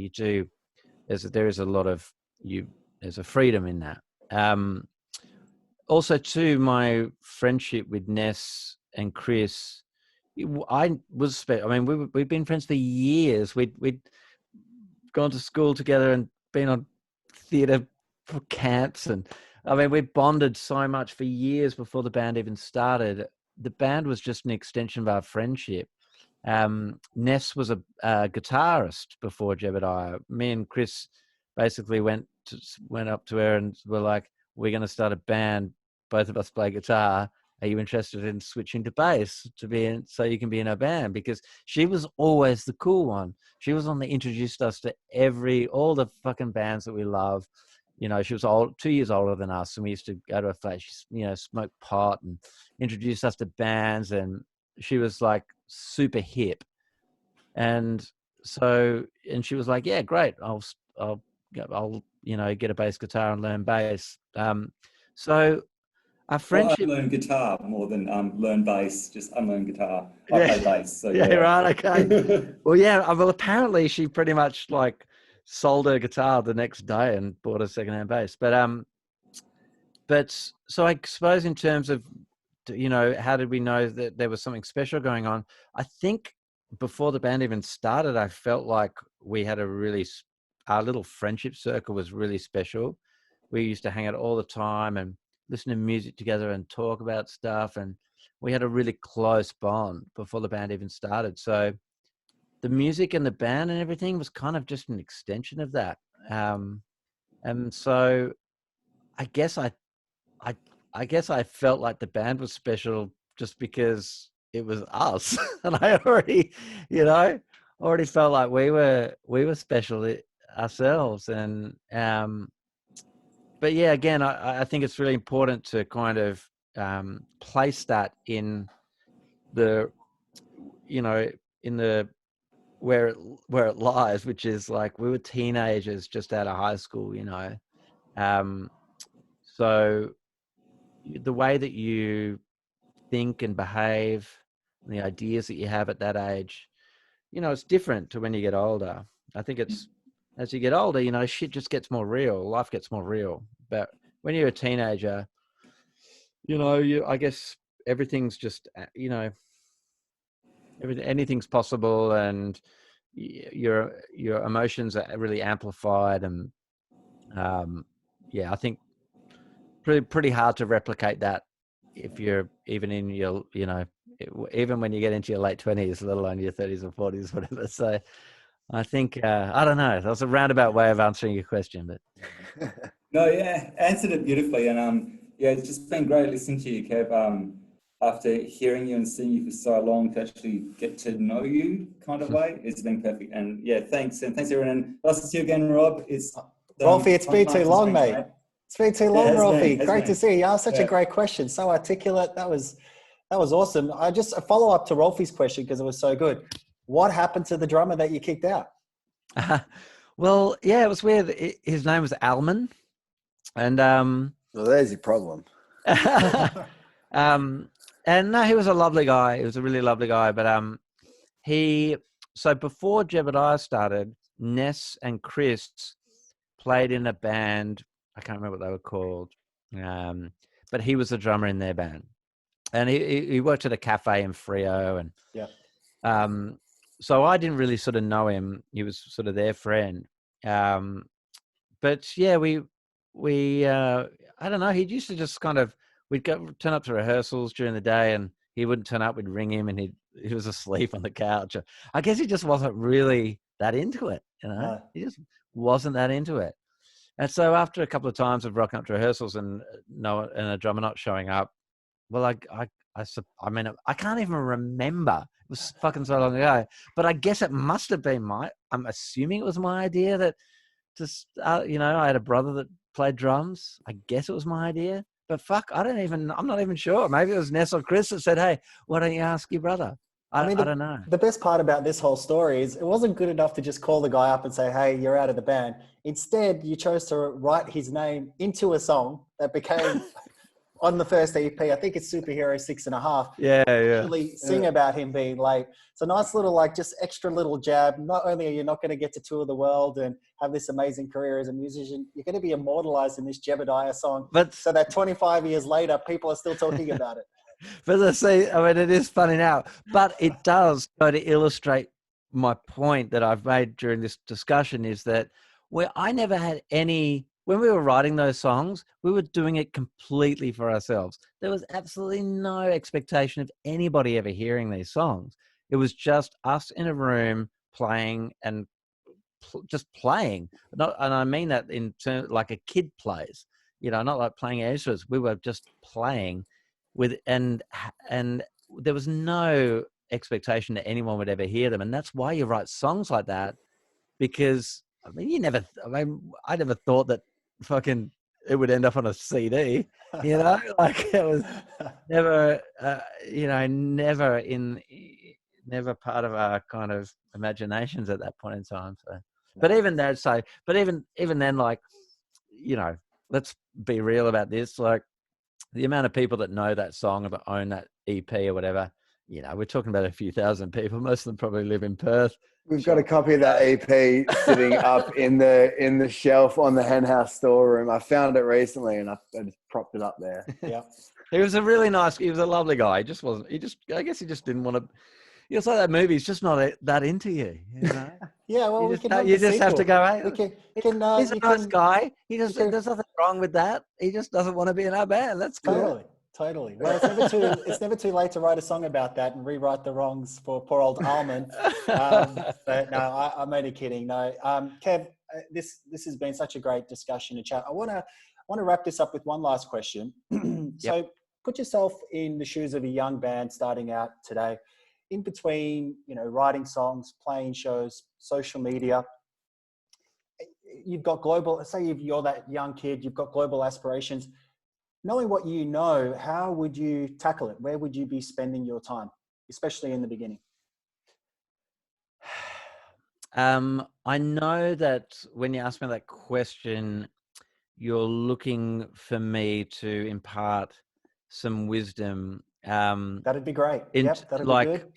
there is a lot of there's a freedom in that. Also too, my friendship with Ness and Chris, we've been friends for years. We'd gone to school together and been on theatre camps, and I mean, we bonded so much for years before the band even started. The band was just an extension of our friendship. Ness was a guitarist before Jebediah. Me and Chris basically went up to her and were like, "We're going to start a band. Both of us play guitar. Are you interested in switching to bass so you can be in our band?" Because she was always the cool one. She was the one that introduced us to all the fucking bands that we love. You know, she was 2 years older than us, and we used to go to her flat. She, smoked pot and introduced us to bands, and she was like super hip. And so, she was like, "Yeah, great. I'll get a bass guitar and learn bass." So our friendship. Well, I learn guitar more than learn bass. Just unlearn guitar. I play bass. So Yeah, right. Okay. Well, apparently she pretty much like sold her guitar the next day and bought a secondhand bass. But so I suppose in terms of, how did we know that there was something special going on? I think before the band even started, I felt like we had our little friendship circle was really special. We used to hang out all the time and listen to music together and talk about stuff. And we had a really close bond before the band even started. So the music and the band and everything was kind of just an extension of that. And so I guess I felt like the band was special just because it was us. And I already felt like we were special ourselves. And, but yeah, again, I think it's really important to kind of place that in the, where it lies, which is like we were teenagers just out of high school, So the way that you think and behave, and the ideas that you have at that age, you know, it's different to when you get older. I think it's as you get older, you know, shit just gets more real. Life gets more real. But when you're a teenager, you know, I guess everything's just, you know, anything's possible, and your emotions are really amplified, and yeah, I think pretty hard to replicate that if you're even in your, you know, even when you get into your late 20s, let alone your 30s or 40s, whatever. So I think I don't know, that was a roundabout way of answering your question, but No, yeah, answered it beautifully, and yeah, it's just been great listening to you, Kev. After hearing you and seeing you for so long, to actually get to know you kind of way, it's been perfect. And yeah, thanks, and thanks everyone. And nice to see you again, Rob. It's Rolfie, it's been too long, mate. It's been too long, Rolfie. Great to see you. You asked such a great question, so articulate. That was awesome. I just a follow up to Rolfie's question because it was so good. What happened to the drummer that you kicked out? Well, yeah, it was weird. His name was Alman, and Well, there's your problem. and no, he was a lovely guy. He was a really lovely guy. But so before Jebediah started, Ness and Chris played in a band. I can't remember what they were called, but he was the drummer in their band, and he worked at a cafe in Frio, and so I didn't really sort of know him. He was sort of their friend, but yeah, we I don't know. He used to just kind of we'd turn up to rehearsals during the day, and he wouldn't turn up. We'd ring him, and he was asleep on the couch. I guess he just wasn't really that into it, you know. No. He just wasn't that into it. And so after a couple of times of rocking up to rehearsals and a drummer not showing up, well, I mean, I can't even remember. It was fucking so long ago. But I guess it must have been I'm assuming it was my idea that just, you know, I had a brother that played drums. I guess it was my idea. But fuck, I'm not even sure. Maybe it was Ness or Chris that said, hey, why don't you ask your brother? I don't know. The best part about this whole story is it wasn't good enough to just call the guy up and say, hey, you're out of the band. Instead, you chose to write his name into a song that became on the first EP. I think it's Superhero 6.5. Yeah. Really sing about him being late. It's a nice little, like, just extra little jab. Not only are you not going to get to tour the world and have this amazing career as a musician, you're going to be immortalized in this Jebediah song. So that 25 years later, people are still talking about it. But let's say, I mean, it is funny now, but it does go to illustrate my point that I've made during this discussion is that I never had when we were writing those songs, we were doing it completely for ourselves. There was absolutely no expectation of anybody ever hearing these songs. It was just us in a room playing and just playing. And I mean that in terms like a kid plays, you know, not like playing extras. We were just playing and there was no expectation that anyone would ever hear them. And that's why you write songs like that, because I mean, I never thought that fucking it would end up on a CD, you know, like it was never, you know, never part of our kind of imaginations at that point in time. So, but even then, like, you know, let's be real about this. Like the amount of people that know that song or own that EP or whatever, you know, we're talking about a few thousand people. Most of them probably live in Perth. We've got a copy of that EP sitting up in the shelf on the Henhouse storeroom. I found it recently and I just propped it up there. Yeah. He was a lovely guy. I guess he just didn't want to. It's like that movie. He's just not that into you, you know? Yeah, well, you just have to go, hey, he's a nice guy. There's nothing wrong with that. He just doesn't want to be in our band. That's cool. Totally. Well, it's never too late to write a song about that and rewrite the wrongs for poor old Almond. But no, I'm only kidding. No, Kev, this has been such a great discussion and chat. I want to wrap this up with one last question. So, put yourself in the shoes of a young band starting out today. In between, you know, writing songs, playing shows, social media, you've got you're that young kid, you've got global aspirations. Knowing what you know, how would you tackle it? Where would you be spending your time, especially in the beginning? I know that when you ask me that question, you're looking for me to impart some wisdom. That'd be great. Yep, that'd like, be good.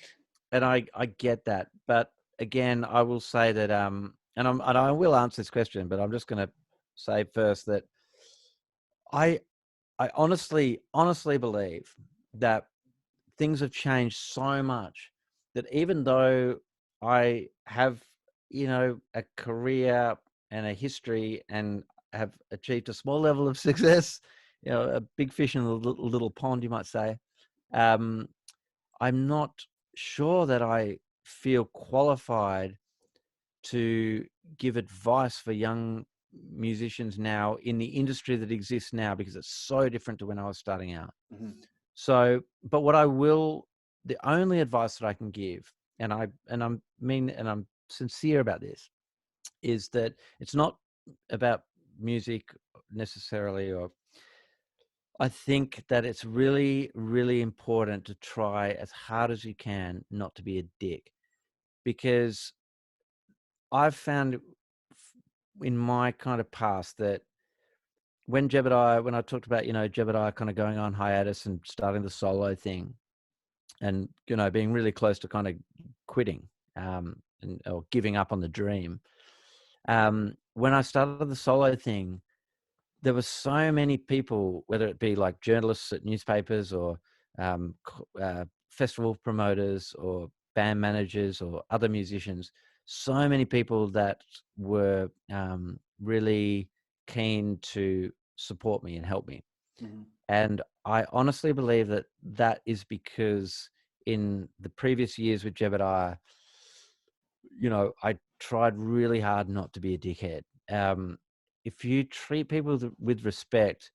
And I get that, but again, I will say that, and I will answer this question, but I'm just going to say first that I honestly believe that things have changed so much that even though I have, a career and a history and have achieved a small level of success, a big fish in a little pond, you might say, I'm not sure that I feel qualified to give advice for young musicians now in the industry that exists now, because it's so different to when I was starting out. Mm-hmm. So, but the only advice that I can give, and I'm sincere about this, is that it's not about music necessarily, or I think that it's really, really important to try as hard as you can not to be a dick, because I've found in my kind of past that when I talked about, Jebediah kind of going on hiatus and starting the solo thing, and, being really close to kind of quitting, or giving up on the dream. When I started the solo thing, there were so many people, whether it be like journalists at newspapers or festival promoters or band managers or other musicians, so many people that were really keen to support me and help me. Mm-hmm. And I honestly believe that is because in the previous years with Jebediah, I tried really hard not to be a dickhead. If you treat people with respect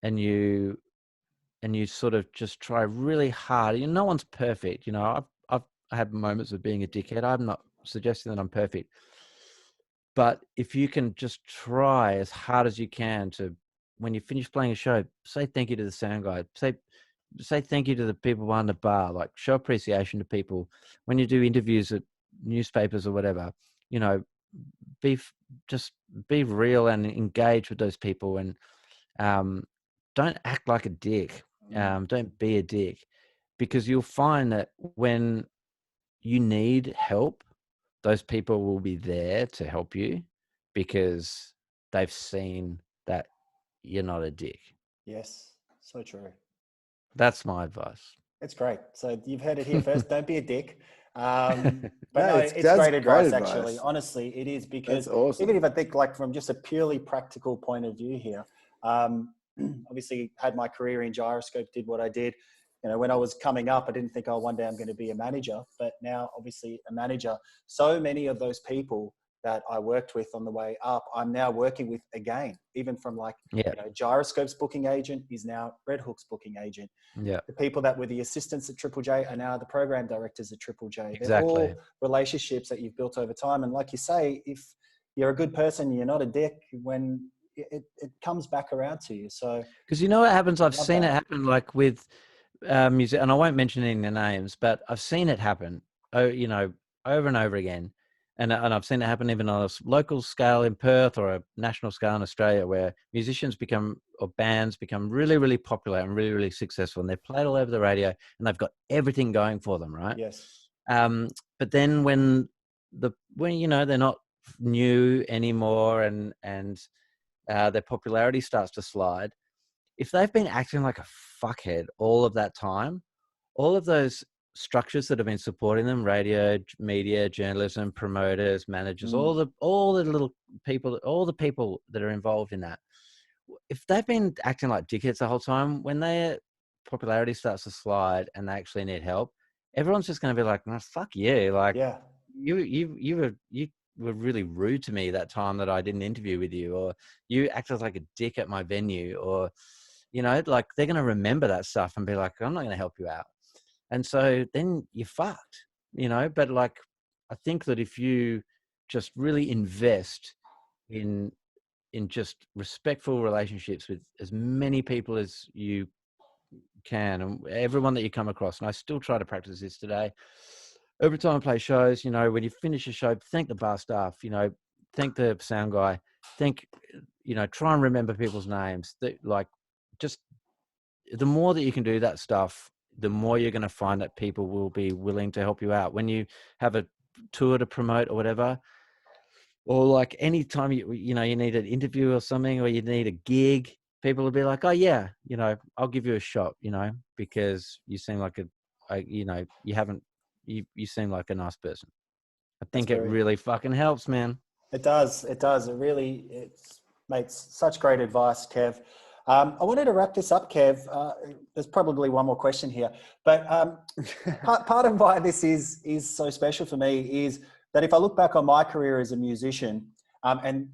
and you sort of just try really hard, no one's perfect. I've had moments of being a dickhead. I'm not suggesting that I'm perfect, but if you can just try as hard as you can to, when you finish playing a show, say thank you to the sound guy, say thank you to the people behind the bar, like show appreciation to people. When you do interviews at newspapers or whatever, just be real and engage with those people, and don't act like a dick. Don't be a dick, because you'll find that when you need help, those people will be there to help you because they've seen that you're not a dick. Yes, so true. That's my advice. It's great. So you've heard it here first. Don't be a dick. But No, it's that's great advice, great actually. advice. Honestly, it is, because That's awesome. even if I think like from just a purely practical point of view here, obviously had my career in Gyroscope, did what I did. When I was coming up, I didn't think, oh, one day I'm going to be a manager, but now obviously a manager. So many of those people that I worked with on the way up, I'm now working with again, even from like, Gyroscope's booking agent is now Red Hook's booking agent. Yeah. The people that were the assistants at Triple J are now the program directors at Triple J. They're Exactly. all relationships that you've built over time. And like you say, if you're a good person, you're not a dick, when it comes back around to you. So, because what happens, I've seen it happen like with music, and I won't mention any names, but I've seen it happen, over and over again. And I've seen it happen even on a local scale in Perth or a national scale in Australia, where musicians or bands become really, really popular and really, really successful, and they're played all over the radio and they've got everything going for them, right? yes. But then when they're not new anymore and their popularity starts to slide, if they've been acting like a fuckhead all of that time, all of those structures that have been supporting them, radio, media, journalism, promoters, managers, all the little people, all the people that are involved in that, if they've been acting like dickheads the whole time, when their popularity starts to slide and they actually need help, everyone's just going to be like, no, fuck you. Like, Yeah. you were really rude to me that time that I did an interview with you, or you acted like a dick at my venue, or, like they're going to remember that stuff and be like, I'm not going to help you out. And so then you're fucked, but like, I think that if you just really invest in just respectful relationships with as many people as you can, and everyone that you come across, and I still try to practice this today. Every time I play shows, when you finish a show, thank the bar staff, thank the sound guy, thank, try and remember people's names. Just the more that you can do that stuff, the more you're going to find that people will be willing to help you out. When you have a tour to promote or whatever, or like anytime you need an interview or something, or you need a gig, people will be like, oh yeah, I'll give you a shot, because you seem like you seem like a nice person. I think it really fucking helps, man. It does. It makes such great advice, Kev. I wanted to wrap this up, Kev. There's probably one more question here, but part of why this is so special for me is that if I look back on my career as a musician, and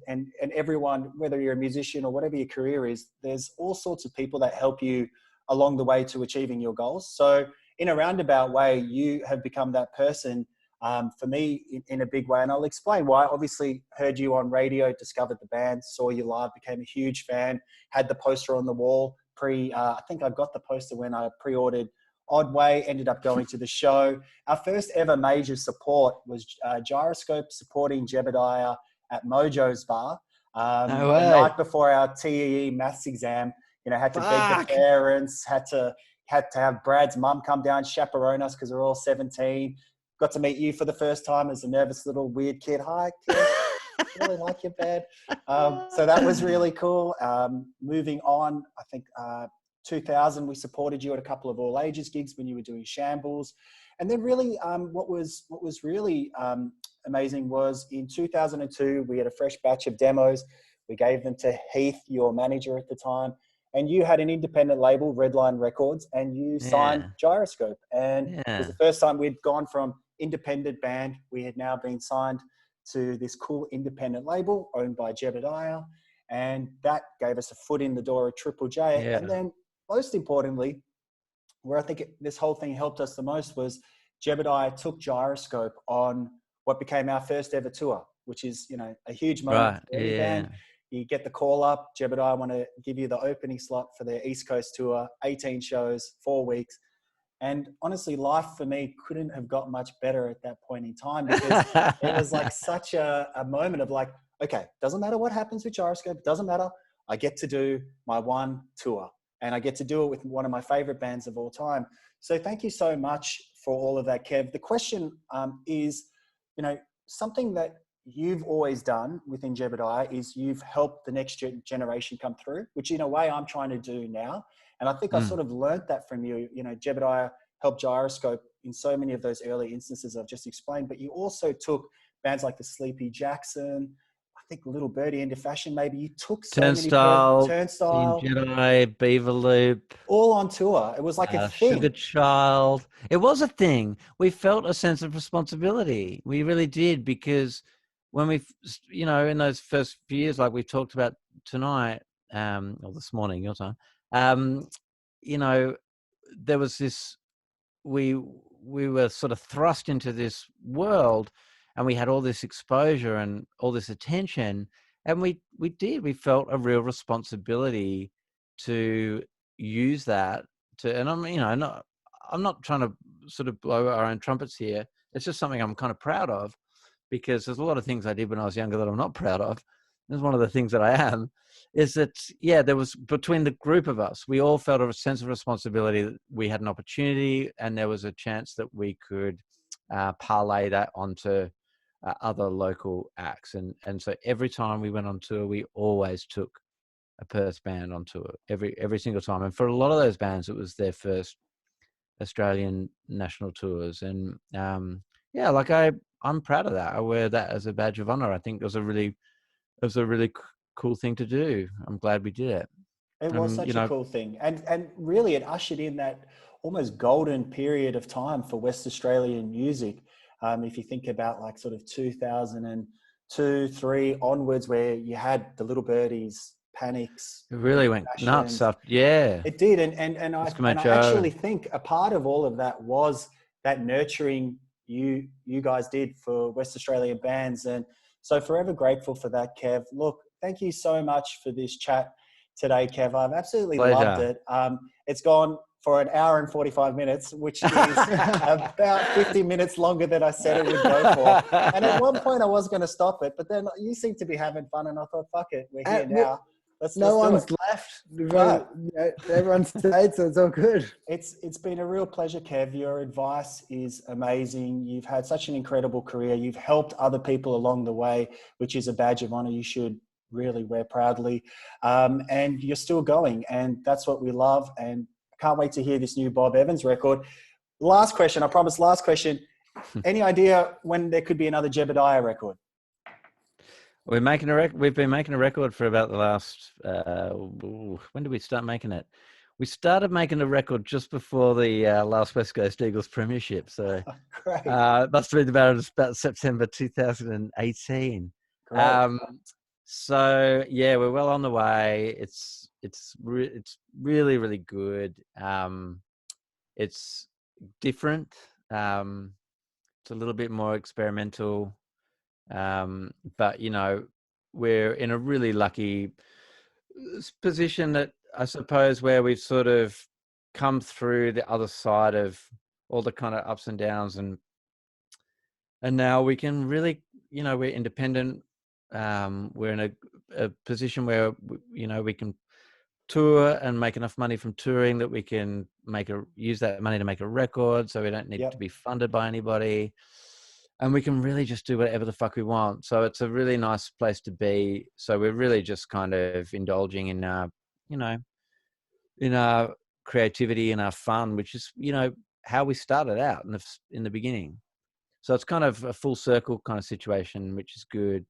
everyone, whether you're a musician or whatever your career is, there's all sorts of people that help you along the way to achieving your goals. So in a roundabout way, you have become that person for me in a big way. And I'll explain why. Obviously heard you on radio, discovered the band, saw you live, became a huge fan, had the poster on the wall I think I got the poster when I pre-ordered Odway, ended up going to the show. Our first ever major support was Gyroscope supporting Jebediah at Mojo's Bar. No the way. night before our TEE maths exam, had to beg the parents, had to have Brad's mum come down, chaperone us because we're all 17. Got to meet you for the first time as a nervous little weird kid. Hi, kid. Really like your bed. So that was really cool. Moving on, I think 2000, we supported you at a couple of all ages gigs when you were doing Shambles. And then really what was really amazing was in 2002, we had a fresh batch of demos. We gave them to Heath, your manager at the time. And you had an independent label, Redline Records, and you signed Gyroscope. And it was the first time we'd gone from independent band. We had now been signed to this cool independent label owned by Jebediah. And that gave us a foot in the door at Triple J. Yeah. And then most importantly, where I think this whole thing helped us the most was Jebediah took Gyroscope on what became our first ever tour, which is, a huge moment for any band. You get the call up, Jebediah want to give you the opening slot for their East Coast tour, 18 shows, 4 weeks. And honestly, life for me couldn't have got much better at that point in time because it was like such a moment of like, okay, doesn't matter what happens with Gyroscope, doesn't matter. I get to do my one tour and I get to do it with one of my favorite bands of all time. So thank you so much for all of that, Kev. The question is, something that you've always done within Jebediah is you've helped the next generation come through, which in a way I'm trying to do now. And I think I sort of learned that from you. Jebediah helped Gyroscope in so many of those early instances I've just explained, but you also took bands like the Sleepy Jackson, I think Little Birdie into Fashion, maybe you took so Turnstile, Jedi, Beaver Loop, all on tour. It was like a thing. Sugar Child. It was a thing. We felt a sense of responsibility. We really did, because when we, in those first few years, like we talked about tonight, or this morning, your time, there was this, we were sort of thrust into this world, and we had all this exposure and all this attention, and we felt a real responsibility to use that to, and I'm not trying to sort of blow our own trumpets here. It's just something I'm kind of proud of, because there's a lot of things I did when I was younger that I'm not proud of. There's one of the things that I am, is that, there was, between the group of us, we all felt a sense of responsibility that we had an opportunity and there was a chance that we could parlay that onto other local acts. And so every time we went on tour, we always took a Perth band on tour, every single time. And for a lot of those bands, it was their first Australian national tours. And I'm proud of that. I wear that as a badge of honor. I think it was a really cool thing to do. I'm glad we did it. It was such a cool thing. And really it ushered in that almost golden period of time for West Australian music. If you think about like sort of 2002, 3 onwards, where you had the Little Birdies, Panics. It really went nuts up. Yeah. It did. And I actually think a part of all of that was that nurturing you guys did for West Australian bands. And so forever grateful for that, Kev. Look, thank you so much for this chat today, Kev. I've absolutely loved it. It's gone for an hour and 45 minutes, which is about 50 minutes longer than I said it would go for. And at one point I was going to stop it, but then you seem to be having fun, and I thought, fuck it, we're here now. No one's left. Everyone's stayed, so it's all good. It's been a real pleasure, Kev. Your advice is amazing. You've had such an incredible career. You've helped other people along the way, which is a badge of honor you should really wear proudly. And you're still going, and that's what we love. And I can't wait to hear this new Bob Evans record. Last question, I promise, last question. Any idea when there could be another Jebediah record? We've been making a record for about the last. When did we start making it? We started making a record just before the last West Coast Eagles premiership. So Great. must have been about September 2018. So yeah, we're well on the way. It's really, really good. It's different. It's a little bit more experimental. But you know, we're in a really lucky position that I suppose where we've sort of come through the other side of all the kind of ups and downs, and now we can really, you know, we're independent. We're in a position where, you know, we can tour and make enough money from touring that we can use that money to make a record, so we don't need to be funded by anybody. And we can really just do whatever the fuck we want. So it's a really nice place to be. So we're really just kind of indulging in you know, in our creativity and our fun, which is, you know, how we started out in the beginning. So it's kind of a full circle kind of situation, which is good.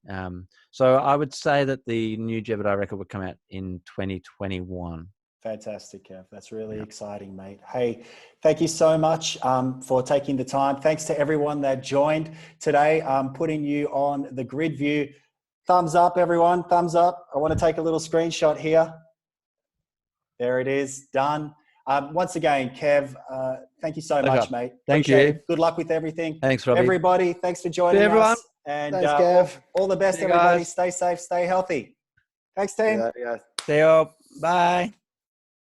So I would say that the new Jebediah record would come out in 2021. Fantastic, Kev. That's really exciting, mate. Hey, thank you so much for taking the time. Thanks to everyone that joined today. I'm putting you on the grid view. Thumbs up, everyone. Thumbs up. I want to take a little screenshot here. There it is. Done. Once again, Kev, thank you so much, mate. Thank you. It. Good luck with everything. Thanks, Robbie. Everybody, thanks for joining us. And thanks, Kev. all the best, everybody. Stay safe, stay healthy. Thanks, team. Yeah. See you. Bye.